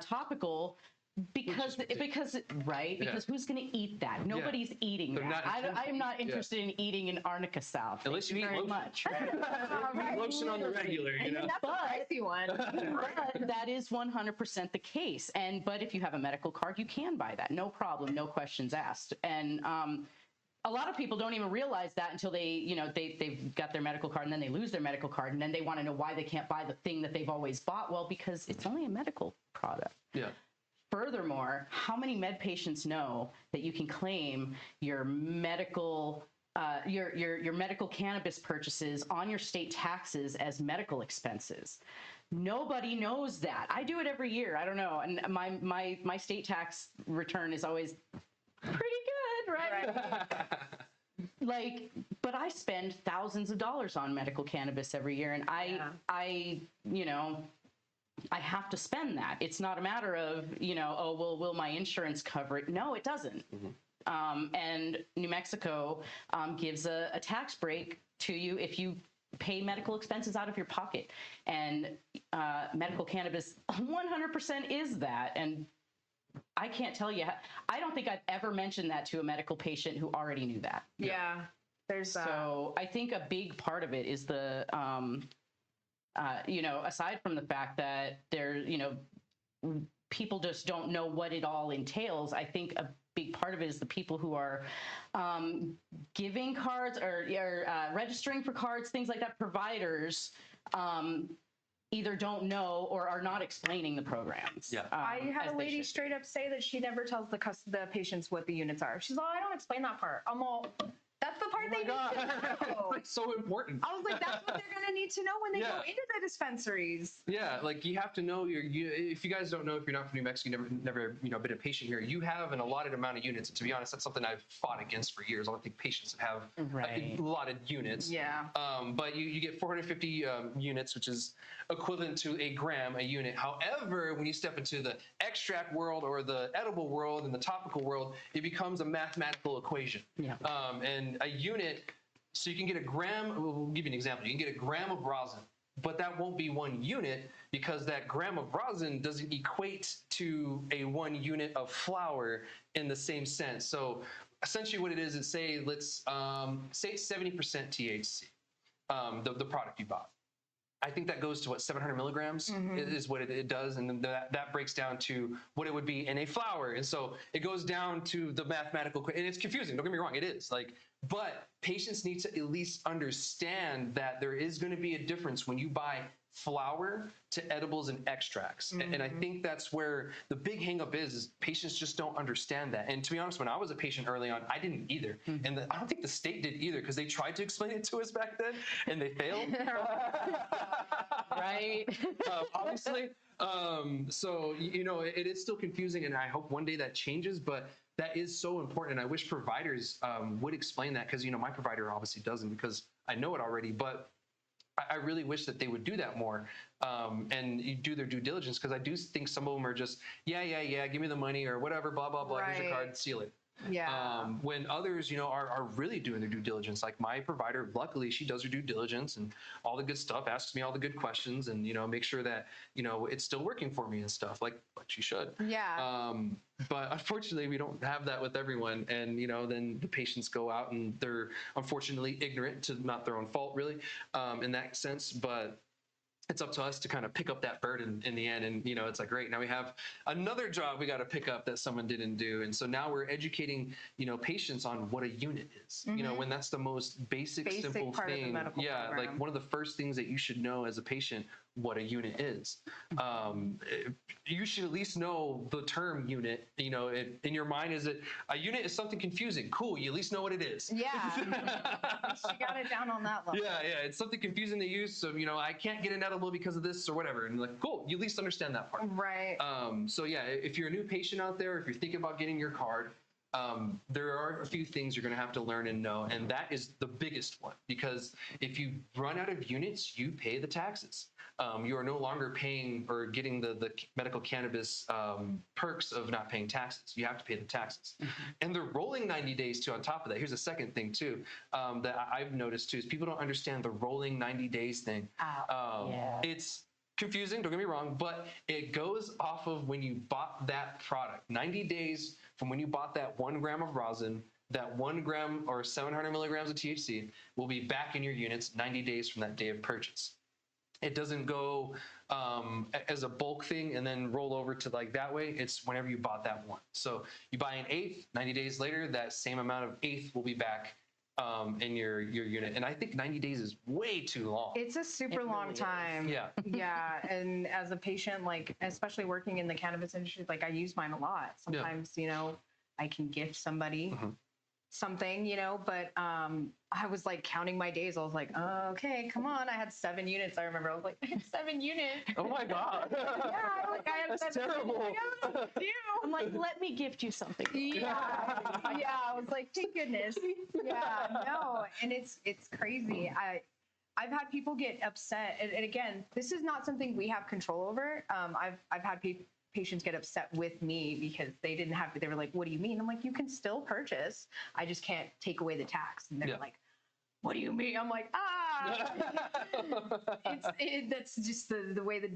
topical, because who's going to eat that? Nobody's eating that. I am not interested in eating an arnica salve. At least you eat lotion. Much. Lotion on the regular, That's a pricey one. But that is 100% the case. But if you have a medical card, you can buy that. No problem. No questions asked. And a lot of people don't even realize that until they've got their medical card, and then they lose their medical card, and then they want to know why they can't buy the thing that they've always bought. Well, because it's only a medical product. Yeah. Furthermore, how many med patients know that you can claim your medical your medical cannabis purchases on your state taxes as medical expenses? Nobody knows that. I do it every year. I don't know, and my state tax return is always pretty good, right? Like, but I spend thousands of dollars on medical cannabis every year, and I have to spend that. It's not a matter of, will my insurance cover it? No, it doesn't. And New Mexico gives a tax break to you if you pay medical expenses out of your pocket. And medical cannabis 100% is that. And I can't tell you, I don't think I've ever mentioned that to a medical patient who already knew that. Yeah. So I think a big part of it is the, aside from the fact that people just don't know what it all entails, I think a big part of it is the people who are giving cards or registering for cards, things like that, providers, either don't know or are not explaining the programs. Yeah. I had a lady straight up say that she never tells the patients what the units are. She's like, I don't explain that part. I'm all, that's the part they need to know. It's so important. I was like, that's what they're going to need to know when they go into the dispensaries. Yeah, like you have to know if you guys don't know, if you're not from New Mexico, you never been a patient here, you have an allotted amount of units. And to be honest, that's something I've fought against for years. I don't think patients have allotted units. Yeah. But you get 450 units, which is equivalent to a gram a unit. However, when you step into the extract world or the edible world and the topical world, it becomes a mathematical equation. Yeah. And a unit, so you can get a gram, we'll give you an example. You can get a gram of rosin, but that won't be 1 unit because that gram of rosin doesn't equate to a 1 unit of flour in the same sense. So essentially what it is say let's say it's 70% THC, the product you bought. I think that goes to what, 700 milligrams is what it does, and then that breaks down to what it would be in a flower, and so it goes down to the mathematical, and it's confusing. Don't get me wrong, it is like, but patients need to at least understand that there is going to be a difference when you buy flower to edibles and extracts, and I think that's where the big hangup is patients just don't understand that. And to be honest, when I was a patient early on, I didn't either, and I don't think the state did either, because they tried to explain it to us back then and they failed. Right. Obviously, so it is still confusing, and I hope one day that changes, but that is so important, and I wish providers would explain that, because my provider obviously doesn't, because I know it already, but I really wish that they would do that more, and you do their due diligence, because I do think some of them are just, yeah, give me the money or whatever, blah, blah, blah, here's your card, seal it. Yeah. When others, are really doing their due diligence. Like my provider, luckily, she does her due diligence and all the good stuff, asks me all the good questions, and make sure that it's still working for me and stuff, like she should. Yeah. But unfortunately, we don't have that with everyone, and then the patients go out and they're unfortunately ignorant, to not their own fault, really, in that sense. But it's up to us to kind of pick up that burden in the end. And, it's like, great, now we have another job we got to pick up that someone didn't do. And so now we're educating, patients on what a unit is, when that's the most basic simple part thing. Of the medical program. Like one of the first things that you should know as a patient, what a unit is. You should at least know the term unit, in your mind. Is it a unit is something confusing? Cool. You at least know what it is. Yeah. She got it down on that level. Yeah. It's something confusing to use. So, I can't get an edible because of this or whatever. And like, cool, you at least understand that part. Right. So yeah, if you're a new patient out there, if you're thinking about getting your card, there are a few things you're going to have to learn and know, and that is the biggest one, because if you run out of units, you pay the taxes. You are no longer paying or getting the medical cannabis perks of not paying taxes. You have to pay the taxes. And they're rolling 90 days too on top of that. Here's a second thing too, that I've noticed too, is people don't understand the rolling 90 days thing. It's confusing, don't get me wrong, but it goes off of when you bought that product. 90 days from when you bought that 1 gram of rosin, that 1 gram or 700 milligrams of THC will be back in your units 90 days from that day of purchase. It doesn't go as a bulk thing and then roll over to like that way. It's whenever you bought that one. So you buy an eighth, 90 days later, that same amount of eighth will be back in your unit. And I think 90 days is way too long. It's a super long time. Yeah. Yeah. And as a patient, like, especially working in the cannabis industry, like I use mine a lot. Sometimes, I can gift somebody something, but I was like counting my days. I was like, oh, okay, come on. I had 7 units. I remember I was like, I had 7 units. Oh my God. I had That's 7 terrible. Units. I'm like, let me gift you something. Yeah. I was like, thank goodness. Yeah, no. And it's crazy. I've had people get upset. And again, this is not something we have control over. I've had patients get upset with me because they were like, what do you mean? I'm like, you can still purchase. I just can't take away the tax. And they're like, what do you mean? I'm like, that's just the way the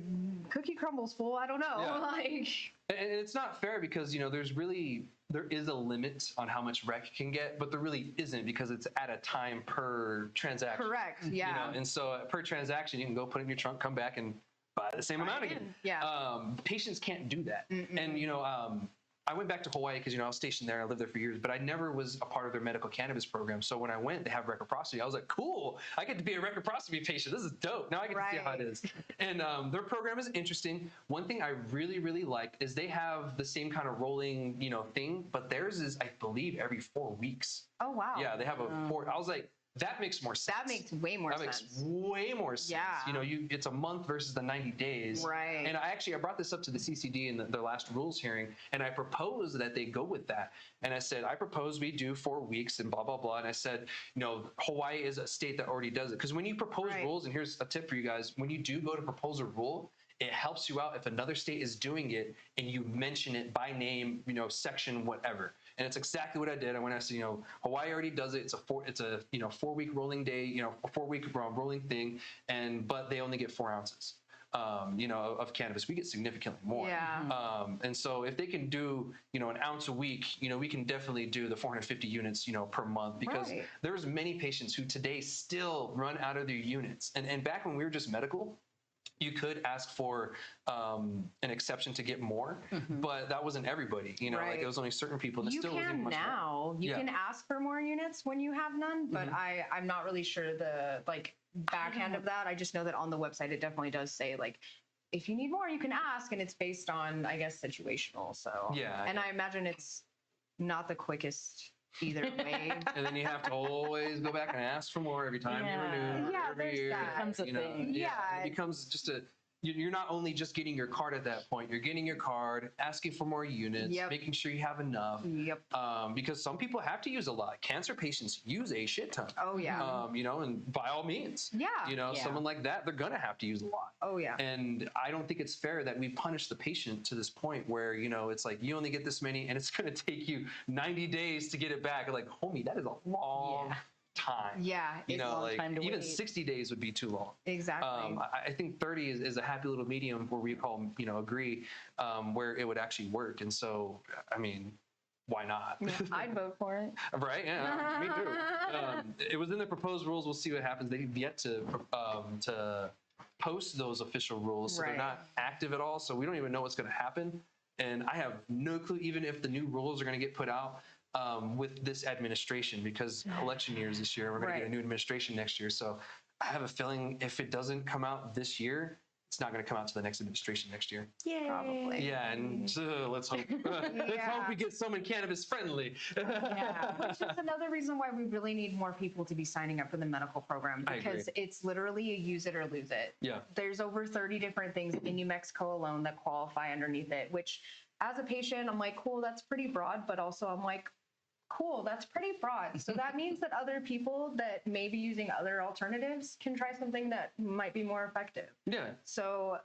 cookie crumbles, fool. I don't know. Yeah. And it's not fair because, there is a limit on how much rec can get, but there really isn't, because it's at a time per transaction. Correct. Yeah. And so per transaction, you can go put it in your trunk, come back and buy the same amount again. Yeah. Patients can't do that. And, I went back to Hawaii because, I was stationed there. I lived there for years, but I never was a part of their medical cannabis program. So when I went, they have reciprocity. I was like, cool, I get to be a reciprocity patient. This is dope. Now I get to see how it is. And their program is interesting. One thing I really, really liked is they have the same kind of rolling, thing, but theirs is, I believe, every 4 weeks. Oh, wow. Yeah, they have a 4. I was like, that makes more sense. That makes way more sense. That makes way more sense. Yeah. It's a month versus the 90 days. Right. And I brought this up to the CCD in their last rules hearing, and I proposed that they go with that. And I said, I propose we do 4 weeks and blah, blah, blah. And I said, Hawaii is a state that already does it. Because when you propose rules, and here's a tip for you guys, when you do go to propose a rule, it helps you out if another state is doing it and you mention it by name, section, whatever. And it's exactly what I did. I went and said, Hawaii already does it. It's a 4 week rolling day, a 4 week rolling thing, but they only get 4 ounces. of cannabis. We get significantly more. Yeah. And so if they can do, an ounce a week, we can definitely do the 450 units, per month, because Right. there's many patients who today still run out of their units. And back when we were just medical, you could ask for an exception to get more, but that wasn't everybody. Like it was only certain people. That You still wasn't can much now. more. You Yeah. can ask for more units when you have none, but I'm not really sure the backhand of that. I just know that on the website it definitely does say if you need more, you can ask, and it's based on, I guess, situational. So Yeah. and I imagine it's not the quickest either way. And then you have to always go back and ask for more every time you Yeah. renew. Yeah, every there's year. that. Becomes a thing. Yeah. Yeah. It becomes just you're not only just getting your card at that point, you're getting your card, asking for more units, Yep. making sure you have enough. Yep. Because some people have to use a lot. Cancer patients use a shit ton. Oh yeah. And by all means. Yeah. Yeah. Someone like that, they're gonna have to use a lot. Oh yeah. And I don't think it's fair that we punish the patient to this point where, it's like you only get this many and it's going to take you 90 days to get it back. Like, homie, that is a long time. Yeah. You know, like time to even wait. 60 days would be too long. Exactly. I think 30 is a happy little medium where we call, agree, where it would actually work. And so, I mean, why not? I'd vote for it. Right? Yeah, me too. It was in the proposed rules. We'll see what happens. They've yet to post those official rules, so they're Right. not active at all. So we don't even know what's going to happen. And I have no clue, even if the new rules are going to get put out with this administration, because election years this year, we're going to get a Right. new administration next year. So I have a feeling if it doesn't come out this year, it's not going to come out to the next administration next year. Probably. Yeah, and let's hope let's hope we get someone cannabis friendly. Yeah, which is another reason why we really need more people to be signing up for the medical program, I agree. because it's literally a use it or lose it. Yeah. There's over 30 different things in New Mexico alone that qualify underneath it, which as a patient, I'm like, cool, that's pretty broad, but also I'm like, cool, that's pretty broad. So that means that other people that may be using other alternatives can try something that might be more effective. Yeah. So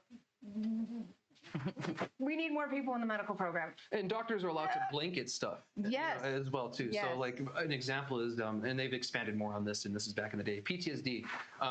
we need more people in the medical program. And doctors are allowed to blanket stuff Yes. as well too. Yes. So like an example is, and they've expanded more on this, and this is back in the day, PTSD.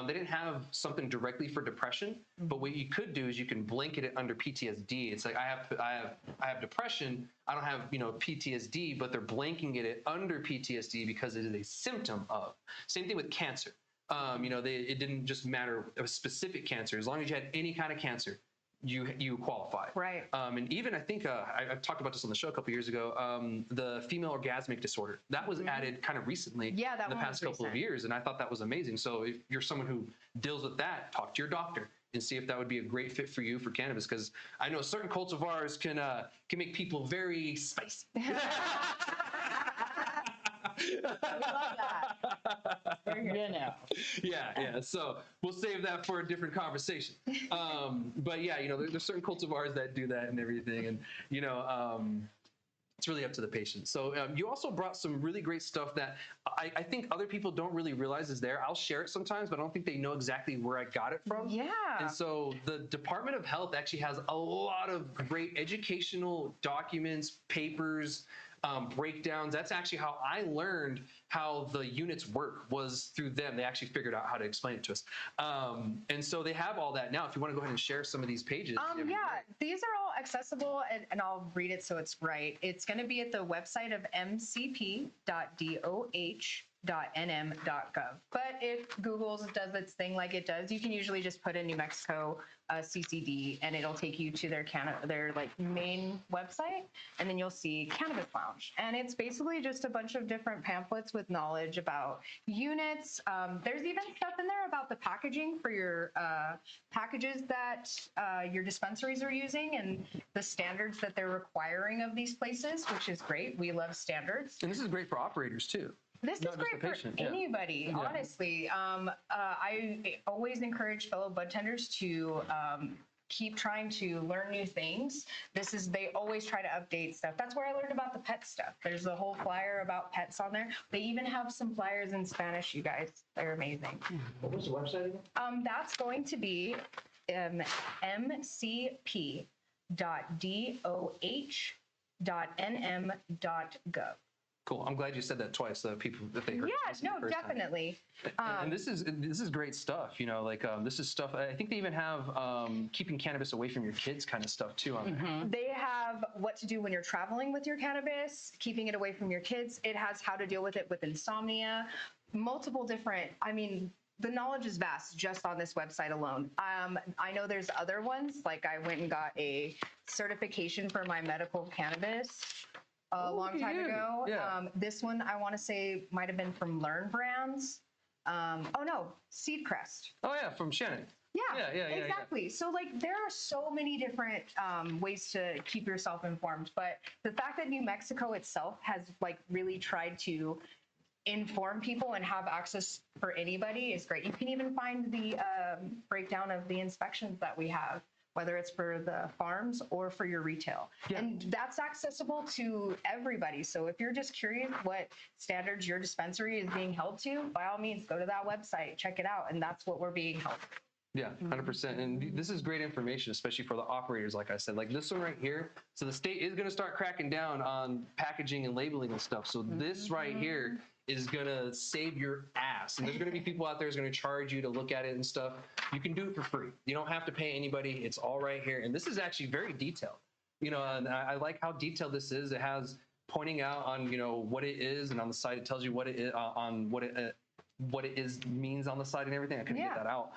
They didn't have something directly for depression, but what you could do is you can blanket it under PTSD. It's like I have depression. I don't have PTSD, but they're blanking it under PTSD because it is a symptom of. Same thing with cancer. It didn't just matter a specific cancer. As long as you had any kind of cancer, you qualify. Right. And even I think I talked about this on the show a couple years ago. The female orgasmic disorder that was added kind of recently. Yeah, that in the one past was couple of recent. years, and I thought that was amazing. So if you're someone who deals with that, talk to your doctor and see if that would be a great fit for you for cannabis, because I know certain cultivars can make people very spicy. We love that. Yeah. So we'll save that for a different conversation. But yeah, there's certain cultivars that do that and everything, and it's really up to the patient. So you also brought some really great stuff that I think other people don't really realize is there. I'll share it sometimes, but I don't think they know exactly where I got it from. Yeah. And so the Department of Health actually has a lot of great educational documents, papers, breakdowns. That's actually how I learned how the units work, was through them. They actually figured out how to explain it to us. And so they have all that now. If you want to go ahead and share some of these pages. Yeah, these are all accessible, and I'll read it so it's right. It's going to be at the website of mcp.doh.nm.gov. But if Google does its thing like it does, you can usually just put in New Mexico CCD, and it'll take you to their main website, and then you'll see Cannabis Lounge. And it's basically just a bunch of different pamphlets with knowledge about units. There's even stuff in there about the packaging for your packages that your dispensaries are using, and the standards that they're requiring of these places, which is great. We love standards. And this is great for operators too. This Not is just great the for patient, yeah. anybody, Yeah. honestly. I always encourage fellow bud tenders to keep trying to learn new things. They always try to update stuff. That's where I learned about the pet stuff. There's a whole flyer about pets on there. They even have some flyers in Spanish, you guys. They're amazing. What was the website again? That's going to be mcp.doh.nm.gov. Cool. I'm glad you said that twice, so that people, if they heard it Yeah, listen the no, first time. definitely. And this is great stuff, you know, like this is stuff, I think they even have keeping cannabis away from your kids kind of stuff too on there. They have what to do when you're traveling with your cannabis, keeping it away from your kids. It has how to deal with it with insomnia, multiple different, I mean, the knowledge is vast just on this website alone. I know there's other ones, like I went and got a certification for my medical cannabis a long time ago. Yeah. This one I want to say might have been from Learn Brands. Oh no, Seedcrest. Oh yeah, from Shannon. Yeah, Yeah. exactly. So like there are so many different ways to keep yourself informed, but the fact that New Mexico itself has like really tried to inform people and have access for anybody is great. You can even find the breakdown of the inspections that we have, whether it's for the farms or for your retail. Yeah. And that's accessible to everybody. So if you're just curious what standards your dispensary is being held to, by all means, go to that website, check it out. And that's what we're being held to. Yeah, 100%. And this is great information, especially for the operators, like I said. Like this one right here. So the state is going to start cracking down on packaging and labeling and stuff. So this right here is going to save your ass. And there's going to be people out there who's going to charge you to look at it and stuff. You can do it for free. You don't have to pay anybody. It's all right here. And this is actually very detailed. You know, and I like how detailed this is. It has pointing out on, you know, what it is. And on the side, it tells you what it is, on what it is means on the side and everything. I couldn't get that out.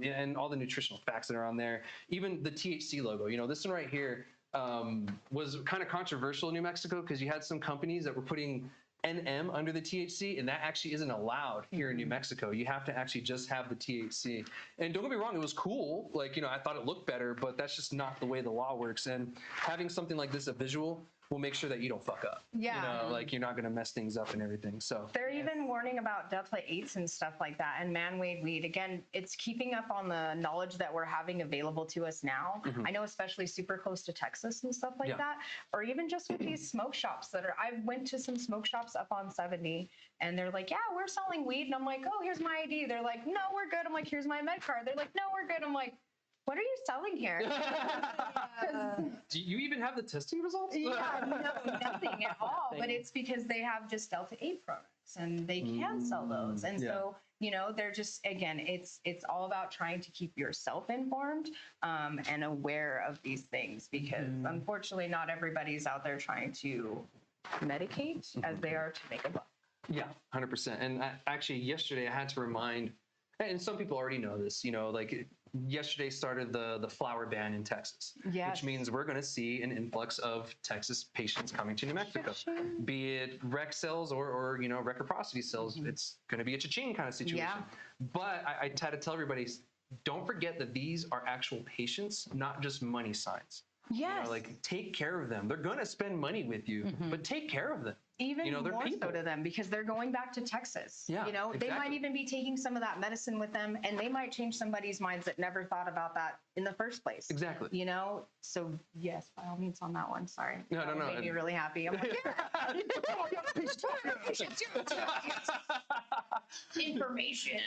And all the nutritional facts that are on there. Even the THC logo. You know, this one right here was kind of controversial in New Mexico because you had some companies that were putting NM under the THC, and that actually isn't allowed here in New Mexico. You have to actually just have the THC. And don't get me wrong, it was cool. Like, you know, I thought it looked better, but that's just not the way the law works. And having something like this, a visual, will make sure that you don't fuck up. Yeah. You know, like you're not going to mess things up and everything. So they're even warning about Delta 8s and stuff like that and man-made weed. Again, it's keeping up on the knowledge that we're having available to us now. I know especially super close to Texas and stuff like that, or even just with these smoke shops that are, I went to some smoke shops up on 70 and they're like, yeah, we're selling weed. And I'm like, oh, here's my ID. They're like, no, we're good. I'm like, here's my med card. They're like, no, we're good. I'm like, what are you selling here? do you even have the testing results? Yeah, no, nothing at all. But it's because they have just Delta 8 products and they can sell those. And so, you know, they're just, again, it's all about trying to keep yourself informed and aware of these things because unfortunately not everybody's out there trying to medicate as they are to make a buck. Yeah, 100%. And actually yesterday I had to remind, and some people already know this, you know, like yesterday started the flower ban in Texas, which means we're going to see an influx of Texas patients coming to New Mexico, be it rec cells or you know, reciprocity cells. It's going to be a cha-ching kind of situation. But I try to tell everybody, don't forget that these are actual patients, not just money signs. You know, like take care of them. They're going to spend money with you, but take care of them. Even you know, more so to them because they're going back to Texas. Yeah, you know, they might even be taking some of that medicine with them and they might change somebody's minds that never thought about that in the first place. Exactly. You know, so yes, by all means on that one. Sorry. No. That made me really happy. I'm like, information.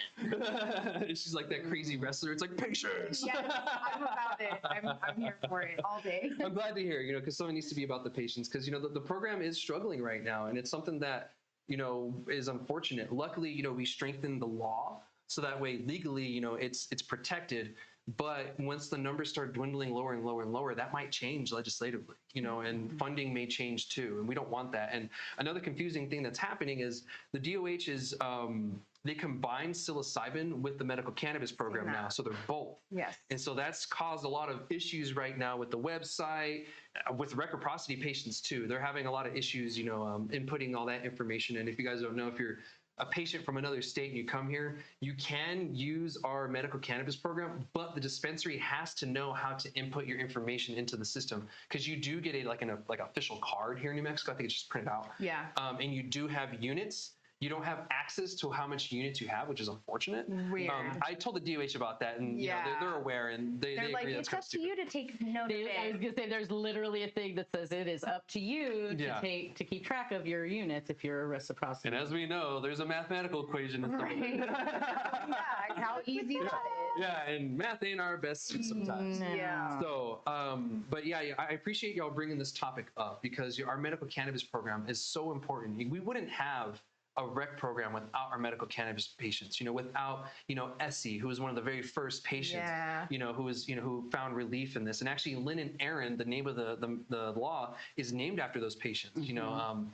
She's like that crazy wrestler. It's like patience. Yes, I'm about it. I'm here for it all day. I'm glad to hear, you know, because someone needs to be about the patients because, you know, the program is struggling right now. And it's something that, you know, is unfortunate. Luckily, you know, we strengthened the law so that way legally, you know, it's protected. But once the numbers start dwindling lower and lower and lower, that might change legislatively, you know, and funding may change too. And we don't want that. And another confusing thing that's happening is the DOH is, they combine psilocybin with the medical cannabis program now. So they're both. Yes. And so that's caused a lot of issues right now with the website, with reciprocity patients too. They're having a lot of issues, you know, inputting all that information. And if you guys don't know, if you're a patient from another state and you come here, you can use our medical cannabis program, but the dispensary has to know how to input your information into the system because you do get a like official card here in New Mexico. I think it's just printed out. Yeah. And you do have units. you don't have access to how much units you have, which is unfortunate. Weird. I told the DOH about that, and you know, they're aware, and they They're like, agree it's up to you to take note of I was it. gonna say there's literally a thing that says it is up to you Yeah. to keep track of your units if you're a reciprocity. And as we know, there's a mathematical equation. Right. Yeah, how easy that is. Yeah, and math ain't our best suit sometimes. Yeah. So, but yeah, I appreciate y'all bringing this topic up because our medical cannabis program is so important. We wouldn't have a rec program without our medical cannabis patients, you know, without, you know, Essie, who was one of the very first patients, you know, who found relief in this. And actually Lynn and Aaron, the name of the law is named after those patients, you know,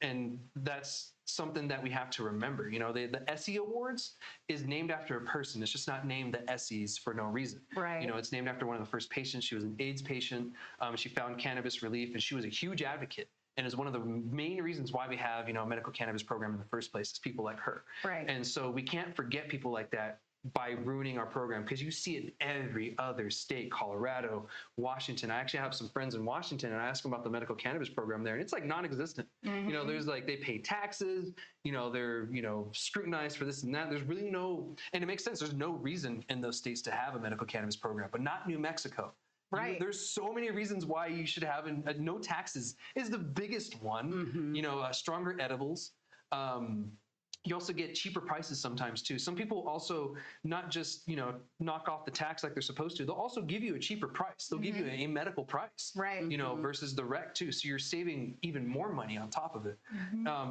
and that's something that we have to remember. You know, the Essie Awards is named after a person. It's just not named the Essies for no reason. Right. You know, it's named after one of the first patients. She was an AIDS patient. She found cannabis relief, and she was a huge advocate. And is one of the main reasons why we have, you know, a medical cannabis program in the first place is people like her. Right. And so we can't forget people like that by ruining our program, because you see it in every other state, Colorado, Washington. I actually have some friends in Washington, and I ask them about the medical cannabis program there, and it's like non-existent. You know, there's like, they pay taxes, you know, they're, you know, scrutinized for this and that. There's really no, and it makes sense. There's no reason in those states to have a medical cannabis program, but not New Mexico. Right. There's so many reasons why you should have no taxes is the biggest one. You know, stronger edibles. You also get cheaper prices sometimes too. Some people also not just, you know, knock off the tax like they're supposed to. They'll also give you a cheaper price. They'll give you a medical price, Right. you know, versus the rec too. So you're saving even more money on top of it.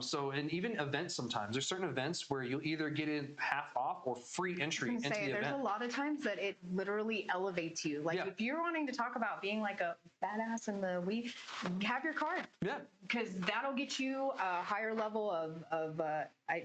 So, and even events sometimes, there's certain events where you'll either get it half off or free entry into the There's event. a lot of times that it literally elevates you. Like if you're wanting to talk about being like a badass in the weed, have your card. Yeah. Because that'll get you a higher level of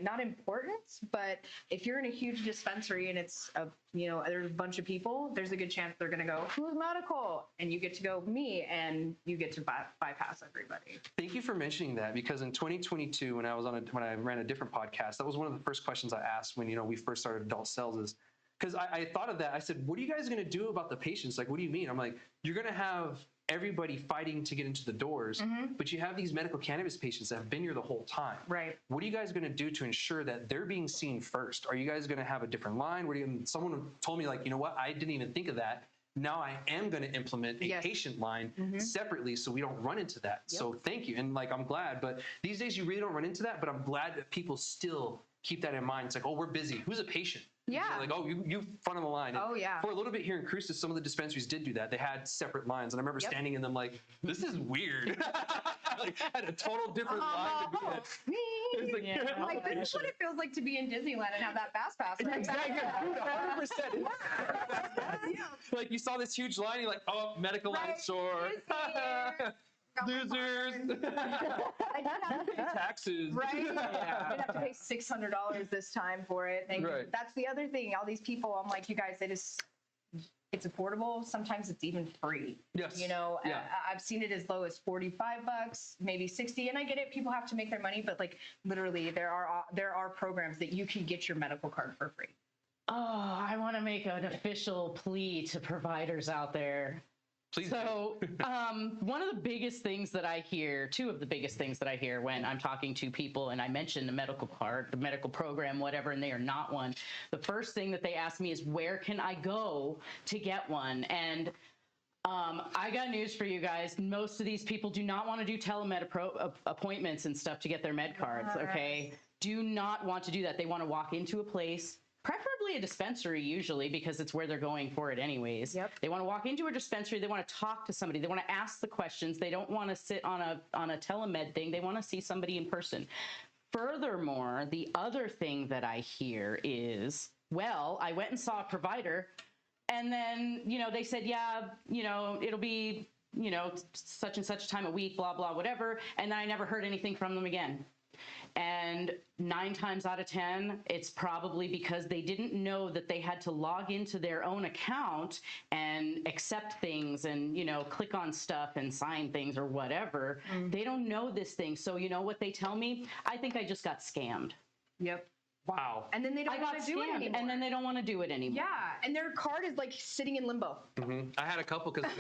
not importance, but if you're in a huge dispensary and it's you know, there's a bunch of people, there's a good chance they're going to go, who's medical? And you get to go, me, and you get to bypass everybody. Thank you for mentioning that, because in 2022, when I ran a different podcast, that was one of the first questions I asked when, you know, we first started Adult Sales is, because I thought of that. I said, what are you guys going to do about the patients? Like, what do you mean? I'm like, you're going to have everybody fighting to get into the doors, but you have these medical cannabis patients that have been here the whole time. Right. What are you guys going to do to ensure that they're being seen first? Are you guys going to have a different line? Someone told me, like, you know what? I didn't even think of that. Now I am going to implement a patient line separately so we don't run into that. So thank you. And like, I'm glad, but these days you really don't run into that, but I'm glad that people still keep that in mind. It's like, oh, we're busy. Who's a patient? Yeah. Like, oh, you front of the line. And for a little bit here in Cruces, some of the dispensaries did do that. They had separate lines. And I remember standing in them like, this is weird. Like, had a total different line to be at. It's like, this is what it feels like to be in Disneyland and have that fast pass. Right? Exactly. 100%. Like, you saw this huge line, you're like, oh, medical line, sure. Losers. I did have to pay taxes. Right? I did have to pay $600 this time for it. That's the other thing. All these people, I'm like, you guys, it's affordable. Sometimes it's even free. Yes. You know, I've seen it as low as $45, maybe 60. And I get it. People have to make their money, but like literally there are programs that you can get your medical card for free. Oh, I want to make an official plea to providers out there. Please. So one of the biggest things that I hear, two of the biggest things that I hear when I'm talking to people and I mention the medical card, the medical program, whatever, and they are not one, the first thing that they ask me is, where can I go to get one? And I got news for you guys. Most of these people do not want to do telemed appointments and stuff to get their med cards, okay? Do not want to do that. They want to walk into a place, preferably a dispensary usually, because it's where they're going for it anyways. They want to walk into a dispensary. They want to talk to somebody. They want to ask the questions. They don't want to sit on a telemed thing. They want to see somebody in person. Furthermore, the other thing that I hear is, well, I went and saw a provider and then, you know, they said, yeah, you know, it'll be, you know, such and such time a week, blah, blah, whatever. And then I never heard anything from them again. And 9 times out of 10, it's probably because they didn't know that they had to log into their own account and accept things and, you know, click on stuff and sign things or whatever. They don't know this thing. So you know what they tell me? I think I just got scammed. Yep. Wow. And then they don't want to do it anymore. and then they don't want to do it anymore. Yeah, and their card is like sitting in limbo. I had a couple because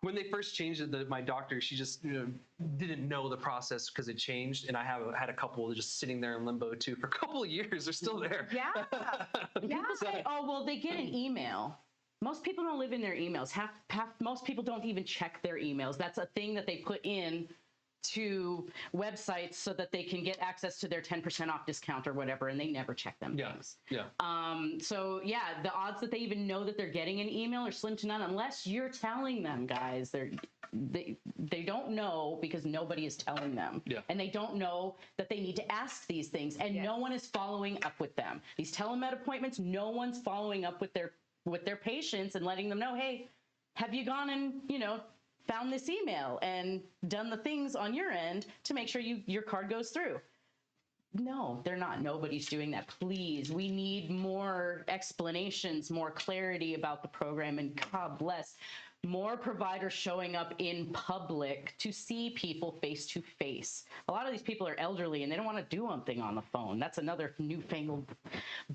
when they first changed it, my doctor, she just didn't know the process because it changed, and I had a couple just sitting there in limbo too for a couple of years. They're still there. Yeah. People say, "Oh, well, they get an email." Most people don't live in their emails. Most people don't even check their emails. That's a thing that they put in to websites so that they can get access to their 10% off discount or whatever, and they never check them things. Yeah. So yeah, the odds that they even know that they're getting an email are slim to none unless you're telling them, guys. They don't know because nobody is telling them. Yeah. And they don't know that they need to ask these things, and no one is following up with them. These telemed appointments, no one's following up with their patients and letting them know, hey, have you gone and, found this email and done the things on your end to make sure your card goes through? No, they're not. Nobody's doing that. Please, we need more explanations, more clarity about the program, and God bless, more providers showing up in public to see people face to face. A lot of these people are elderly and they don't want to do anything on the phone. That's another newfangled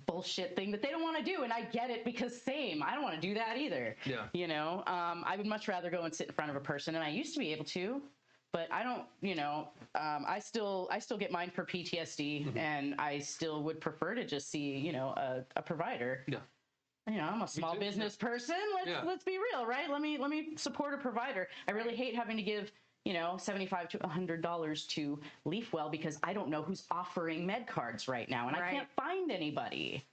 bullshit thing that they don't want to do. And I get it because I don't want to do that either. Yeah. I would much rather go and sit in front of a person, and I used to be able to, but I don't, I still get mine for PTSD, and I still would prefer to just see, a provider. Yeah. I'm a small business person. Let's be real, right? Let me support a provider. I really hate having to give, $75 to $100 to LeafWell because I don't know who's offering med cards right now, and I can't find anybody.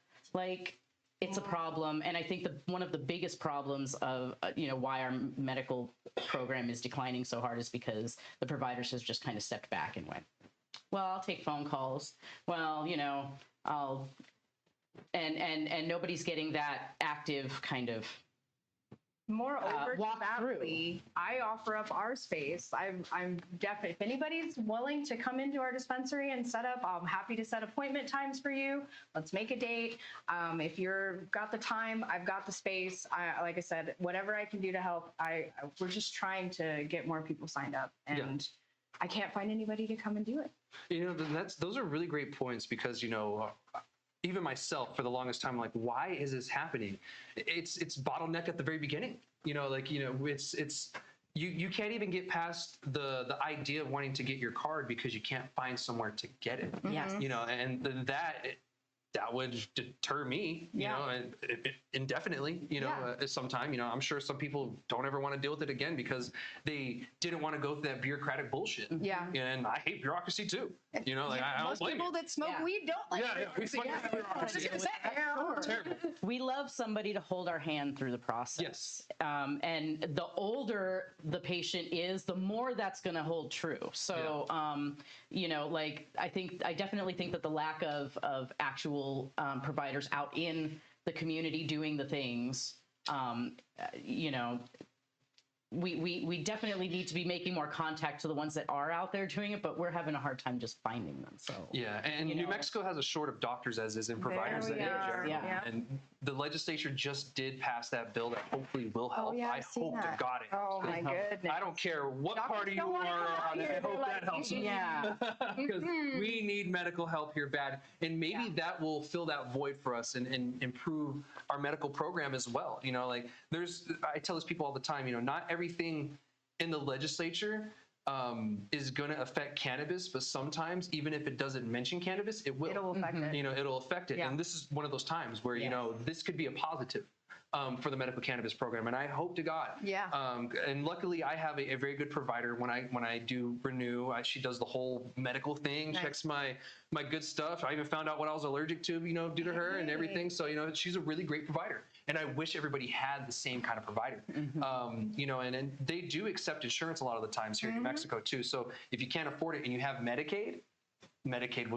It's a problem, and I think one of the biggest problems of why our medical program is declining so hard is because the providers has just kind of stepped back and went, well, I'll take phone calls. Well, I'll. And nobody's getting that active kind of Moreover, walk through. I offer up our space. I'm definitely, if anybody's willing to come into our dispensary and set up, I'm happy to set appointment times for you. Let's make a date. If you've got the time, I've got the space. Like I said, whatever I can do to help. We're just trying to get more people signed up, and I can't find anybody to come and do it. Those are really great points because even myself, for the longest time, like, why is this happening? It's bottleneck at the very beginning. It's you can't even get past the idea of wanting to get your card because you can't find somewhere to get it. Yes. And that would deter me, indefinitely, sometime, I'm sure some people don't ever want to deal with it again because they didn't want to go through that bureaucratic bullshit. Yeah. And I hate bureaucracy too. I don't blame people you. that smoke weed don't like it. We fucking hate bureaucracy. Terrible. We love somebody to hold our hand through the process. Yes. And the older the patient is, the more that's going to hold true. So, I definitely think that the lack of actual providers out in the community doing the things, we definitely need to be making more contact to the ones that are out there doing it, but we're having a hard time just finding them. So and New Mexico has a short of doctors as is in providers. And the legislature just did pass that bill that hopefully will help. I hope to God it helps. Oh my goodness. I don't care what party you are on. I hope that helps. Yeah. Because we need medical help here bad. And maybe that will fill that void for us and improve our medical program as well. I tell these people all the time, not everything in the legislature is going to affect cannabis, but sometimes even if it doesn't mention cannabis, it will. It'll affect it. It'll affect it. And this is one of those times where, this could be a positive for the medical cannabis program. And I hope to God. Yeah. And luckily I have a very good provider when I do renew. She does the whole medical thing, checks my good stuff. I even found out what I was allergic to, due to her and everything. So, she's a really great provider. And I wish everybody had the same kind of provider. And they do accept insurance a lot of the times here in New Mexico too. So if you can't afford it and you have Medicaid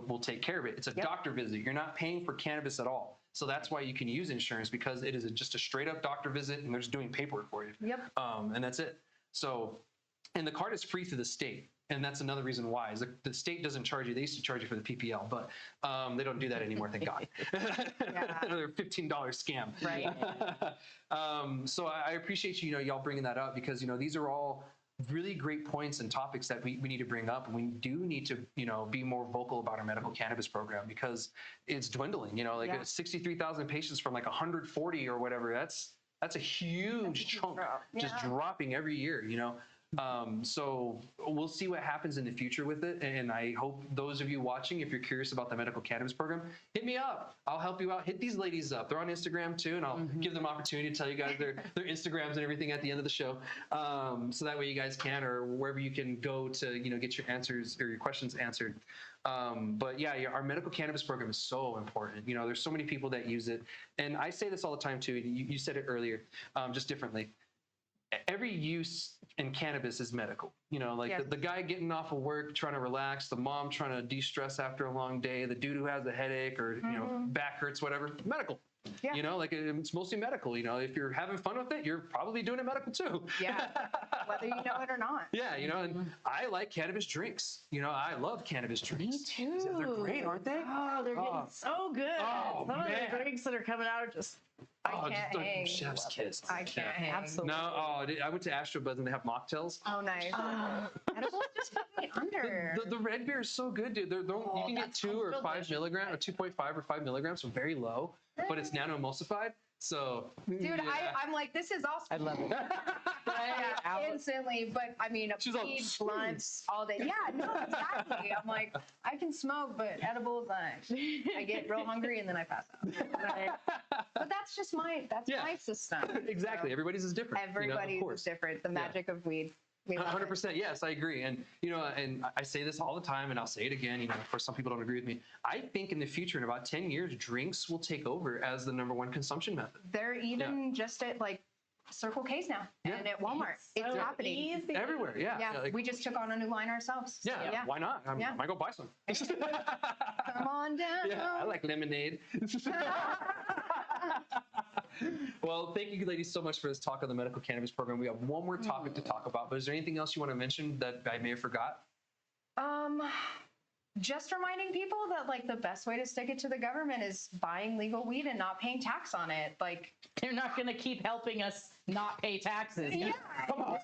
will take care of it. It's a doctor visit. You're not paying for cannabis at all. So that's why you can use insurance, because it is just a straight up doctor visit and they're just doing paperwork for you. Yep. And that's it. So, and the card is free through the state. And that's another reason why is the state doesn't charge you. They used to charge you for the PPL, but they don't do that anymore. Thank God. Another $15 scam. Right. So I appreciate y'all bringing that up because these are all really great points and topics that we need to bring up. And we do need to, be more vocal about our medical cannabis program because it's dwindling, like 63,000 patients from like 140 or whatever. That's a huge chunk just dropping every year, So we'll see what happens in the future with it. And I hope those of you watching, if you're curious about the medical cannabis program, hit me up. I'll help you out. Hit these ladies up. They're on Instagram too, and I'll give them opportunity to tell you guys their Instagrams and everything at the end of the show. So that way you guys can, or wherever you can go to, get your answers or your questions answered. But yeah, our medical cannabis program is so important. There's so many people that use it. And I say this all the time too. You said it earlier, just differently. Every use in cannabis is medical. The guy getting off of work trying to relax, the mom trying to de-stress after a long day, the dude who has a headache or back hurts, whatever, medical. Yeah. It's mostly medical. If you're having fun with it, you're probably doing it medical too. Yeah, whether you know it or not. Yeah, and I like cannabis drinks. I love cannabis drinks. Me too. They're great, aren't they? Oh, they're getting so good. Oh, Some of man. the drinks that are coming out are just... I can't hang. Chef's kiss. I can't hang. Absolutely. No, I went to Astrobuzz and they have mocktails. Oh, nice. Edibles just put me under. The red beer is so good, dude. You can get 2 or 5 milligrams, or 2.5 or 5 milligrams, so very low, but it's nano-emulsified. So, dude, I'm like, this is awesome. I love it. Instantly, but I mean, weed, blunts, all day. Yeah, no, exactly. I'm like, I can smoke, but edibles, I get real hungry and then I pass out. But that's just my system. Exactly. Everybody's is different. Everybody's is different. The magic of weed. 100%. Yes, I agree. And, and I say this all the time and I'll say it again, of course, some people don't agree with me. I think in the future, in about 10 years, drinks will take over as the #1 consumption method. They're even just at like Circle K's now and at Walmart. It's happening. Easy. Everywhere. Yeah. We just took on a new line ourselves. Yeah. So, why not? I might go buy some. Come on down. Yeah, I like lemonade. Well, thank you, ladies, so much for this talk on the medical cannabis program. We have one more topic to talk about, but is there anything else you want to mention that I may have forgot? Just reminding people that like the best way to stick it to the government is buying legal weed and not paying tax on it. Like they're not going to keep helping us not pay taxes. Yeah, come on,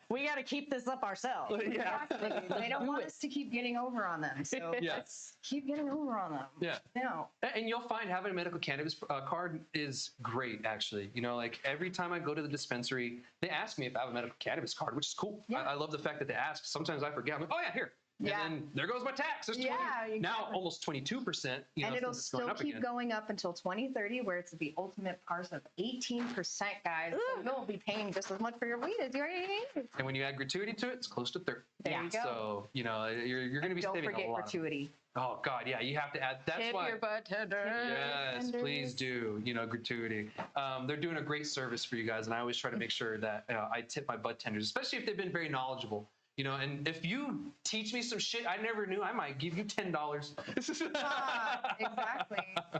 we gotta keep this up ourselves. Yeah. Exactly. They don't want us to keep getting over on them. So let's keep getting over on them. Yeah. No. And you'll find having a medical cannabis card is great, actually. Like every time I go to the dispensary, they ask me if I have a medical cannabis card, which is cool. Yeah. I love the fact that they ask. Sometimes I forget. I'm like, oh yeah, here. And then there goes my tax. There's 20, exactly. Now almost 22%. And it'll still keep going up until 2030, where it's the ultimate price of 18%, guys. So you'll be paying just as much for your weed as you already need. And when you add gratuity to it, it's close to 30. There you go. So, you're going to be saving a lot. Don't forget gratuity. Oh, God, yeah, you have to add. That's Tip why. your bartenders. Yes, please do. Gratuity. They're doing a great service for you guys, and I always try to make sure that I tip my bud tenders, especially if they've been very knowledgeable. And if you teach me some shit I never knew, I might give you $10. Exactly.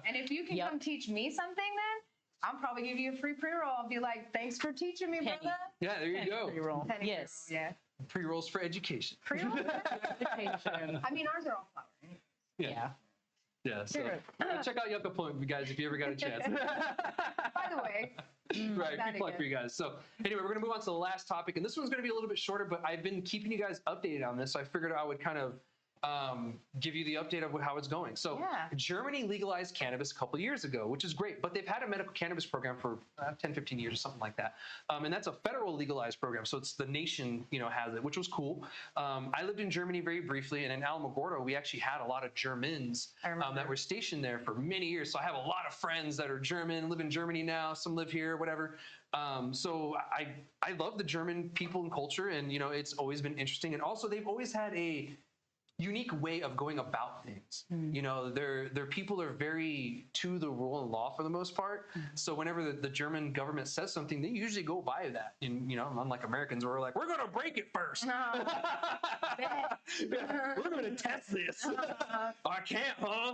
And if you can come teach me something, then I'll probably give you a free pre-roll. I'll be like, thanks for teaching me, brother. Yeah, there you go. Pre-roll. Yes. Pre-roll, yeah. Pre-rolls for education. Pre-rolls for education. I mean, ours are all flower. Yeah. Yeah, so check out Ep11, guys, if you ever got a chance. By the way. Right, good plug for you guys. So anyway, we're going to move on to the last topic, and this one's going to be a little bit shorter, but I've been keeping you guys updated on this, so I figured I would kind of give you the update of how it's going. So Germany legalized cannabis a couple years ago, which is great, but they've had a medical cannabis program for 10, 15 years or something like that. And that's a federal legalized program. So it's the nation, has it, which was cool. I lived in Germany very briefly, and in Alamogordo, we actually had a lot of Germans that were stationed there for many years. So I have a lot of friends that are German, live in Germany now, some live here, whatever. So I love the German people and culture, and, it's always been interesting. And also they've always had a unique way of going about things. Their people are very to the rule and law for the most part. So whenever the German government says something, they usually go by that. And, unlike Americans, where we're like, we're going to break it first. No. We're going to test this. I can't, huh?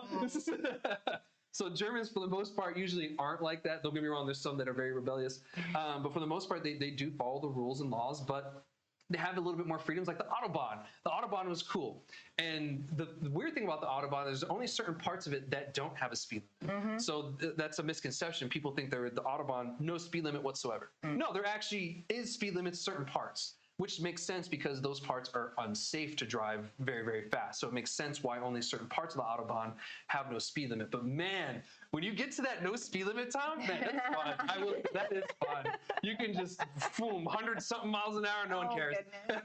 So Germans, for the most part, usually aren't like that. Don't get me wrong, there's some that are very rebellious. But for the most part, they do follow the rules and laws, but they have a little bit more freedoms, like the Autobahn. The Autobahn was cool. And the weird thing about the Autobahn, there's only certain parts of it that don't have a speed limit. So that's a misconception. People think the Autobahn, no speed limit whatsoever. No, there actually is speed limits certain parts. which makes sense because those parts are unsafe to drive very, very fast. So it makes sense why only certain parts of the Autobahn have no speed limit. But man, when you get to that no speed limit, Tom, man, that's fun. That is fun. You can just, boom, 100-something miles an hour, no one cares.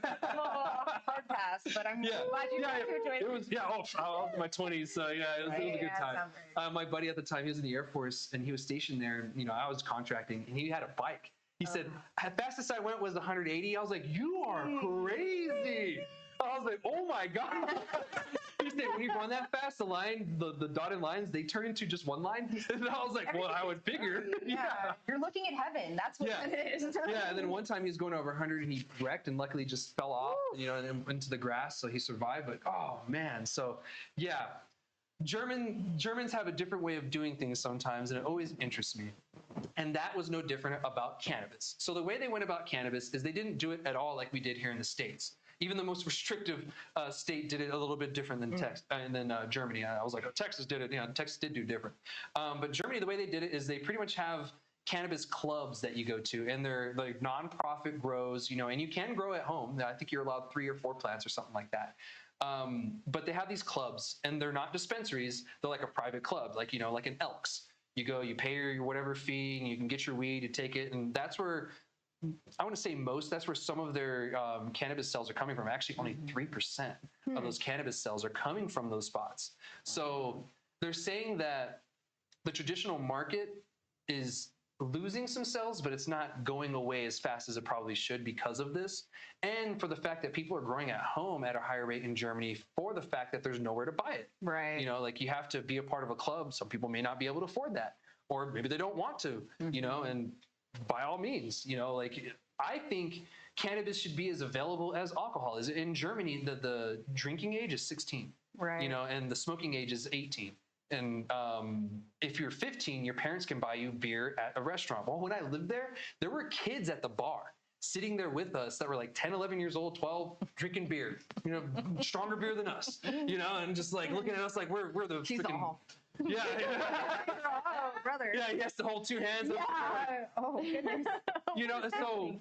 Hard pass, but I'm glad you got to enjoy it. It was, I was in my 20s, so it was a good time. My buddy at the time, he was in the Air Force, and he was stationed there. I was contracting, and he had a bike. He said, the fastest I went was 180. I was like, you are crazy. I was like, oh my God. He said, when you run that fast, the dotted lines, they turn into just one line. And I was like, well, I would figure. Yeah. You're looking at heaven. That's what it is. Yeah, and then one time he was going over 100 and he wrecked and luckily just fell off, and into the grass, so he survived. But oh man, so yeah. Germans have a different way of doing things sometimes, and it always interests me. And that was no different about cannabis. So the way they went about cannabis is they didn't do it at all like we did here in the States. Even the most restrictive state did it a little bit different than Texas and then Germany. I was like, oh, Texas did it. Texas did do different. But Germany, the way they did it is they pretty much have cannabis clubs that you go to, and they're like nonprofit grows, and you can grow at home. I think you're allowed 3 or 4 plants or something like that. But they have these clubs, and they're not dispensaries. They're like a private club, like an Elks. You go, you pay your whatever fee, and you can get your weed, you take it, and that's where I want to say that's where some of their cannabis sales are coming from. Actually, only 3% of those cannabis sales are coming from those spots. So they're saying that the traditional market is losing some sales, but it's not going away as fast as it probably should because of this. And for the fact that people are growing at home at a higher rate in Germany for the fact that there's nowhere to buy it. Right. Like you have to be a part of a club. Some people may not be able to afford that, or maybe they don't want to, and by all means, I think cannabis should be as available as alcohol is. In Germany, the drinking age is 16, right. And the smoking age is 18. And if you're 15, your parents can buy you beer at a restaurant. Well, when I lived there were kids at the bar sitting there with us that were like 10, 11 years old, 12, drinking beer, stronger beer than us, and just like looking at us like we're the freaking... Yeah. Oh, brother. Yeah, he has to hold 2 hands. Yeah. Oh, goodness. So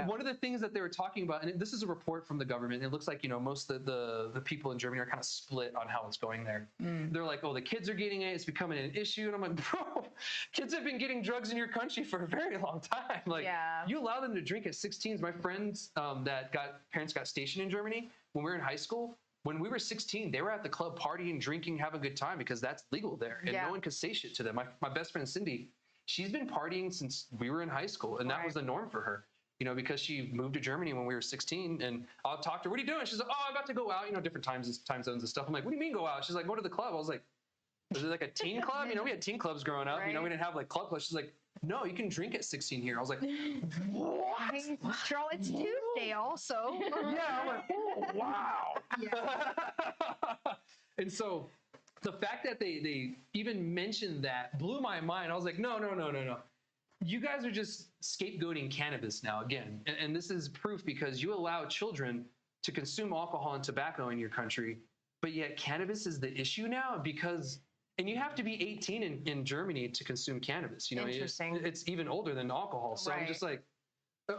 one of the things that they were talking about, and this is a report from the government, it looks like, most of the people in Germany are kind of split on how it's going there. They're like, oh, the kids are getting it, it's becoming an issue. And I'm like, bro, kids have been getting drugs in your country for a very long time. Like, you allow them to drink at 16s. My friends parents got stationed in Germany when we were in high school. When we were 16, they were at the club partying, drinking, having a good time because that's legal there. And no one could say shit to them. My best friend, Cindy, she's been partying since we were in high school. And that was the norm for her, because she moved to Germany when we were 16. And I'll talk to her, what are you doing? She's like, oh, I'm about to go out, different time zones and stuff. I'm like, what do you mean go out? She's like, go to the club. I was like, is it like a teen club? We had teen clubs growing up. We didn't have like club clubs. She's like, no, you can drink at 16 here. I was like, what? Girl, it's Tuesday also. Yeah, I'm like, oh, wow. Yeah. And so the fact that they even mentioned that blew my mind. I was like, no. You guys are just scapegoating cannabis now again. And this is proof because you allow children to consume alcohol and tobacco in your country, but yet cannabis is the issue now because... And you have to be 18 in Germany to consume cannabis. Interesting. It's even older than alcohol. So I'm just like,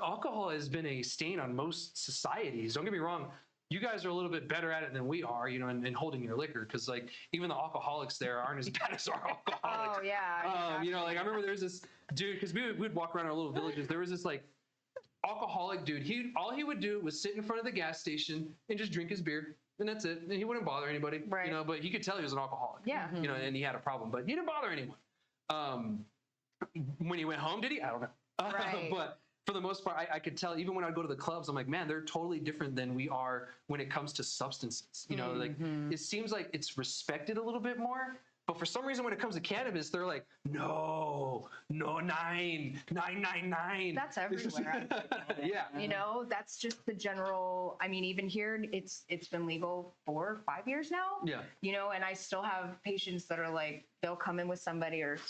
alcohol has been a stain on most societies. Don't get me wrong. You guys are a little bit better at it than we are, in holding your liquor. Because like even the alcoholics there aren't as bad as our alcoholics. Oh yeah. Like I remember there was this dude because we'd walk around our little villages. There was this like alcoholic dude. All he would do was sit in front of the gas station and just drink his beer. And that's it. And he wouldn't bother anybody, but you could tell he was an alcoholic. Yeah. And he had a problem, but he didn't bother anyone. When he went home, did he? I don't know. But for the most part, I could tell even when I'd go to the clubs, I'm like, man, they're totally different than we are when it comes to substances. Like it seems like it's respected a little bit more. But for some reason, when it comes to cannabis, they're like, no, 999. That's everywhere. Yeah. That's just the general. I mean, even here, it's been legal 4 or 5 years now. Yeah. And I still have patients that are like, they'll come in with somebody or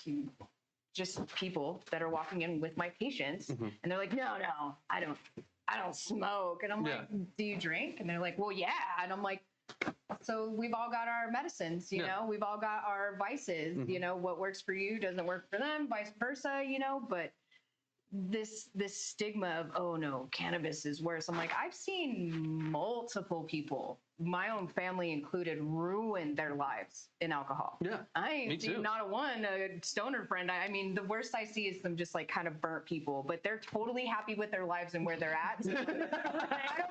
just people that are walking in with my patients, and they're like, no, I don't smoke. And I'm like, do you drink? And they're like, well, yeah. And I'm like, so we've all got our medicines, we've all got our vices, what works for you doesn't work for them, vice versa, but this stigma of, oh no, cannabis is worse. I'm like, I've seen multiple people, my own family included, ruin their lives in alcohol. Yeah, I me ain't too. seen not a stoner friend. I mean, the worst I see is them just like kind of burnt people, but they're totally happy with their lives and where they're at. So I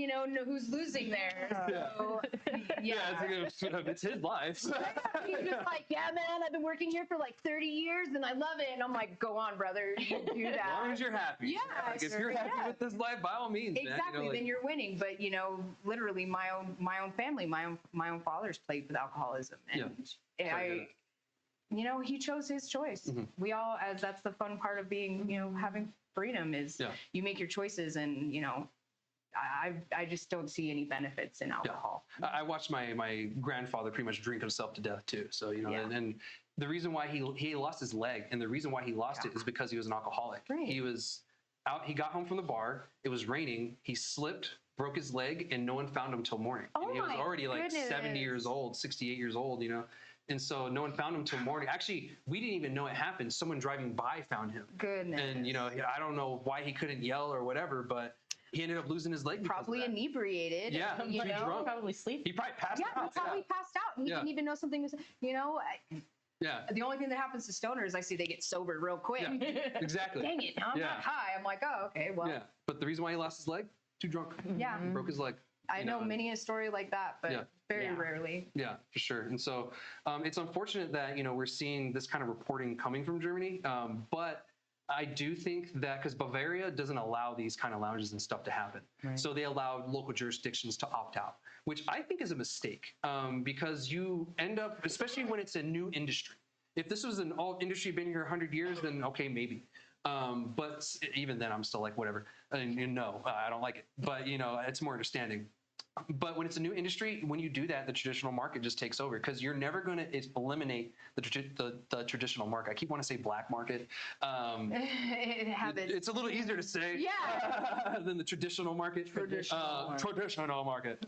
don't know who's losing there. So, yeah. It's his life. He's just like, yeah, man, I've been working here for like 30 years and I love it. And I'm like, go on, brother, you do that. As long as you're happy. Yeah, Like, if you're happy with this life, by all means, exactly. man, Then you're winning. But literally, my own family, my own father's plagued with alcoholism, and he chose his choice. Mm-hmm. We all, as that's the fun part of being, having freedom is you make your choices, and I just don't see any benefits in alcohol. Yeah. I watched my grandfather pretty much drink himself to death too. So and the reason why he lost his leg, and the reason why he lost it is because he was an alcoholic. Right. He was out. He got home from the bar. It was raining. He slipped, broke his leg, and no one found him till morning. Oh, and he was already like goodness. 70 years old, 68 years old. And so no one found him till morning. Actually, we didn't even know it happened. Someone driving by found him. Goodness. And I don't know why he couldn't yell or whatever, but he ended up losing his leg. Probably inebriated. Yeah, too drunk. Probably sleep. He probably passed out. Yeah, that's how he passed out. And he didn't even know something was, Yeah. The only thing that happens to stoners, I see they get sober real quick. Yeah, exactly. Dang it, I'm not high. I'm like, oh, okay, well. Yeah, but the reason why he lost his leg, too drunk. Yeah. Broke his leg. I know many a story like that, but very rarely. Yeah, for sure. And so it's unfortunate that, we're seeing this kind of reporting coming from Germany. But I do think that because Bavaria doesn't allow these kind of lounges and stuff to happen. Right. So they allow local jurisdictions to opt out, which I think is a mistake because you end up, especially when it's a new industry. If this was an old industry, been here 100 years, then okay, maybe. But even then, I'm still like, whatever. And no, I don't like it. But, it's more understanding. But when it's a new industry, when you do that, the traditional market just takes over because you're never going to eliminate the traditional market. I keep wanting to say black market. It's a little easier to say than the traditional market. Traditional market.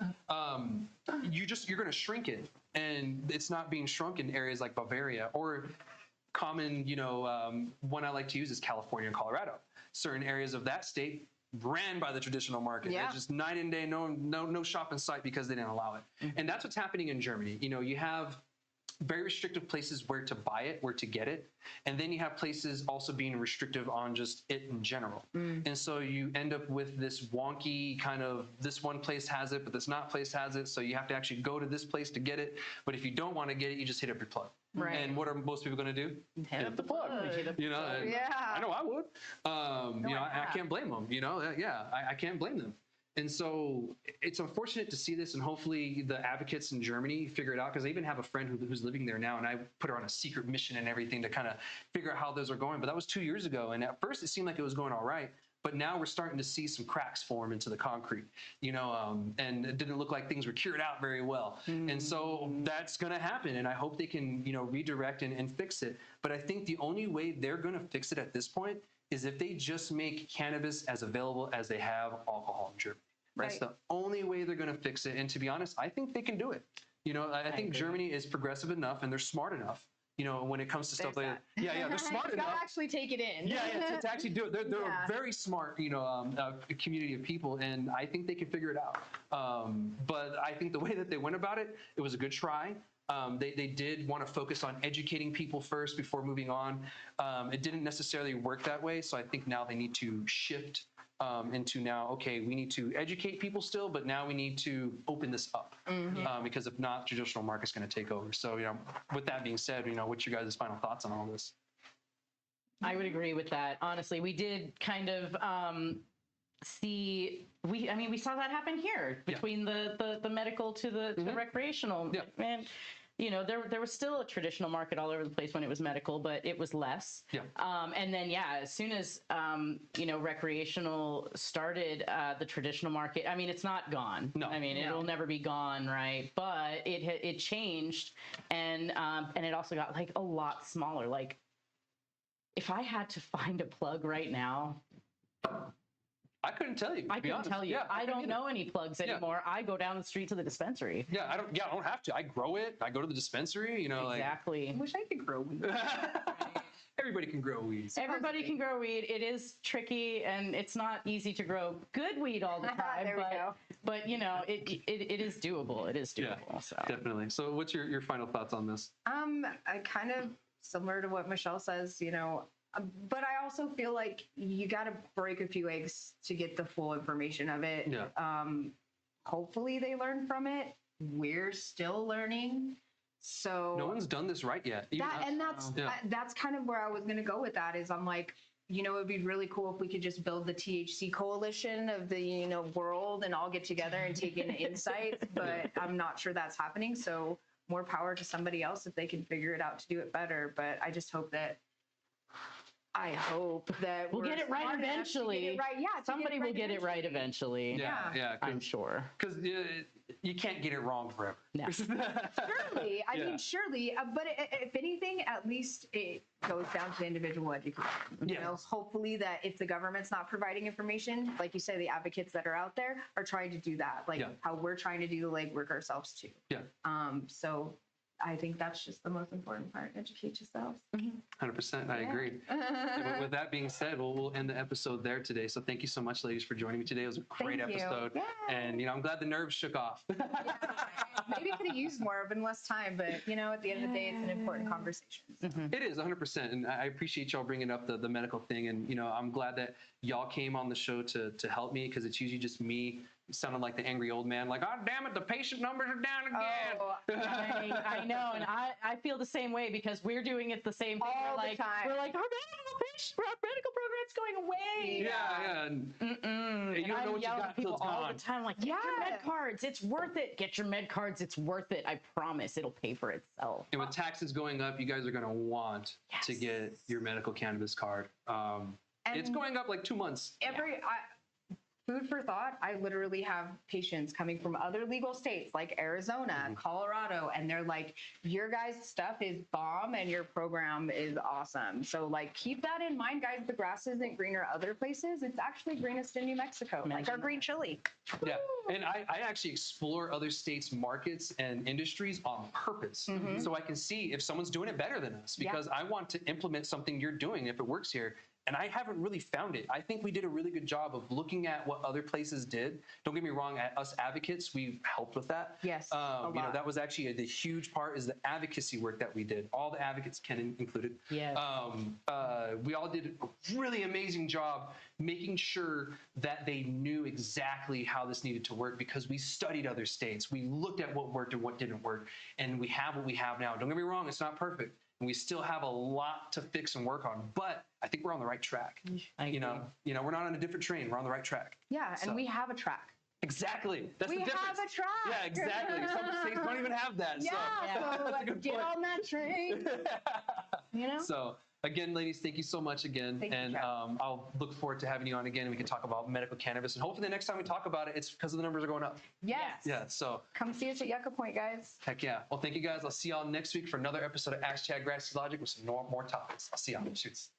You're going to shrink it, and it's not being shrunk in areas like Bavaria or common. One I like to use is California and Colorado. Certain areas of that state ran by the traditional market. It's just night and day, no shop in sight because they didn't allow it. And that's what's happening in Germany. You have very restrictive places where to buy it, where to get it. And then you have places also being restrictive on just it in general. And so you end up with this wonky kind of, this one place has it, but this not place has it. So you have to actually go to this place to get it. But if you don't want to get it, you just hit up your plug. Right. And what are most people going to do? Hit up the plug. I know I would. I can't blame them. I can't blame them. And so it's unfortunate to see this, and hopefully the advocates in Germany figure it out, because I even have a friend who's living there now, and I put her on a secret mission and everything to kind of figure out how those are going. But that was 2 years ago, and at first it seemed like it was going all right. But now we're starting to see some cracks form into the concrete, and it didn't look like things were cured out very well. And so that's going to happen, and I hope they can, redirect and fix it. But I think the only way they're going to fix it at this point is if they just make cannabis as available as they have alcohol in Germany. Right. That's the only way they're going to fix it. And to be honest, I think they can do it. I think Germany is progressive enough and they're smart enough. When it comes to stuff like that. Yeah, they're smart enough. Gotta actually take it in. To actually do it. They're a very smart, community of people, and I think they can figure it out. But I think the way that they went about it, it was a good try. They did want to focus on educating people first before moving on. It didn't necessarily work that way, so I think now they need to shift into now, okay, we need to educate people still, but now we need to open this up because if not, traditional market's going to take over. So, with that being said, what's your guys' final thoughts on all this? I would agree with that. Honestly, we did kind of we saw that happen here between the medical to the recreational. Yeah. Man, there was still a traditional market all over the place when it was medical, but it was less. Yeah. And then, as soon as, recreational started the traditional market, it's not gone. No. It'll never be gone, right? But it changed, and it also got like a lot smaller. Like, if I had to find a plug right now, I couldn't tell you. I couldn't tell you. Yeah, I don't know any plugs anymore. I go down the street to the dispensary. Yeah, I don't have to. I grow it. I go to the dispensary. Exactly. I wish I could grow weed. Everybody can grow weeds. Everybody can grow weed. It is tricky, and it's not easy to grow good weed all the time. There we go. But you know, it is doable. It is doable. So Definitely. So what's your final thoughts on this? I kind of similar to what Michelle says, you know, but I also feel like you got to break a few eggs to get the full information of it. Yeah. Hopefully they learn from it. We're still learning. So No one's done this right yet. Even us. That's kind of where I was going to go with that is I'm like, you know, it'd be really cool if we could just build the THC coalition of the, you know, world and all get together and take in insights, but I'm not sure that's happening. So more power to somebody else if they can figure it out to do it better. But I just hope that we'll get it right eventually. Somebody will get it right eventually. Yeah, I'm sure. Because you can't get it wrong forever. No. Surely, I mean, surely. But if anything, at least it goes down to individual education. You know, hopefully that if the government's not providing information, like you say, the advocates that are out there are trying to do that, like how we're trying to do the legwork ourselves too. Yeah. So I think that's just the most important part. Educate yourselves. 100%. I agree. And with that being said, we'll end the episode there today. So thank you so much, ladies, for joining me today. It was a great episode. And, you know, I'm glad the nerves shook off. Maybe could have used more, but in less time. But, you know, at the end of the day, it's an important conversation. So. It is 100%. And I appreciate y'all bringing up the medical thing. And, you know, I'm glad that y'all came on the show to help me, because it's usually just me sounding like the angry old man, like, oh, damn it, the patient numbers are down again. Oh, I know, and I feel the same way, because we're doing it the same thing. All the time. We're like, our medical program's going away. Yeah. And you don't know what you got people till it's all gone. the time, like, get your med cards. It's worth it. Get your med cards. It's worth it. I promise. It'll pay for itself. And with taxes going up, you guys are going to want to get your medical cannabis card. It's going up like 2 months. Food for thought, I literally have patients coming from other legal states like Arizona, Colorado, and they're like, your guys' stuff is bomb and your program is awesome. So like, keep that in mind, guys. The grass isn't greener other places. It's actually greenest in New Mexico, like our green chili. Yeah, and I actually explore other states' markets and industries on purpose, so I can see if someone's doing it better than us, because I want to implement something you're doing if it works here. And I haven't really found it. I think we did a really good job of looking at what other places did. Don't get me wrong, us advocates, we've helped with that. Yes, you know, that was actually the huge part, is the advocacy work that we did. All the advocates, Ken included. Yes. We all did a really amazing job making sure that they knew exactly how this needed to work, because we studied other states. We looked at what worked and what didn't work. And we have what we have now. Don't get me wrong, it's not perfect. And we still have a lot to fix and work on, but I think we're on the right track. You know, we're not on a different train. We're on the right track. Yeah, and we have a track. Exactly. That's the difference. We have a track. Yeah, exactly. Some states don't even have that. Yeah, so let's get on that train. You know? So again, ladies, thank you so much again. Thank you, I'll look forward to having you on again, and we can talk about medical cannabis. And hopefully the next time we talk about it, it's because the numbers are going up. Yes. Yeah, so. Come see us at Yucca Point, guys. Heck yeah. Well, thank you guys. I'll see y'all next week for another episode of Grassy Logic with some more topics. I'll see y'all. Shoots.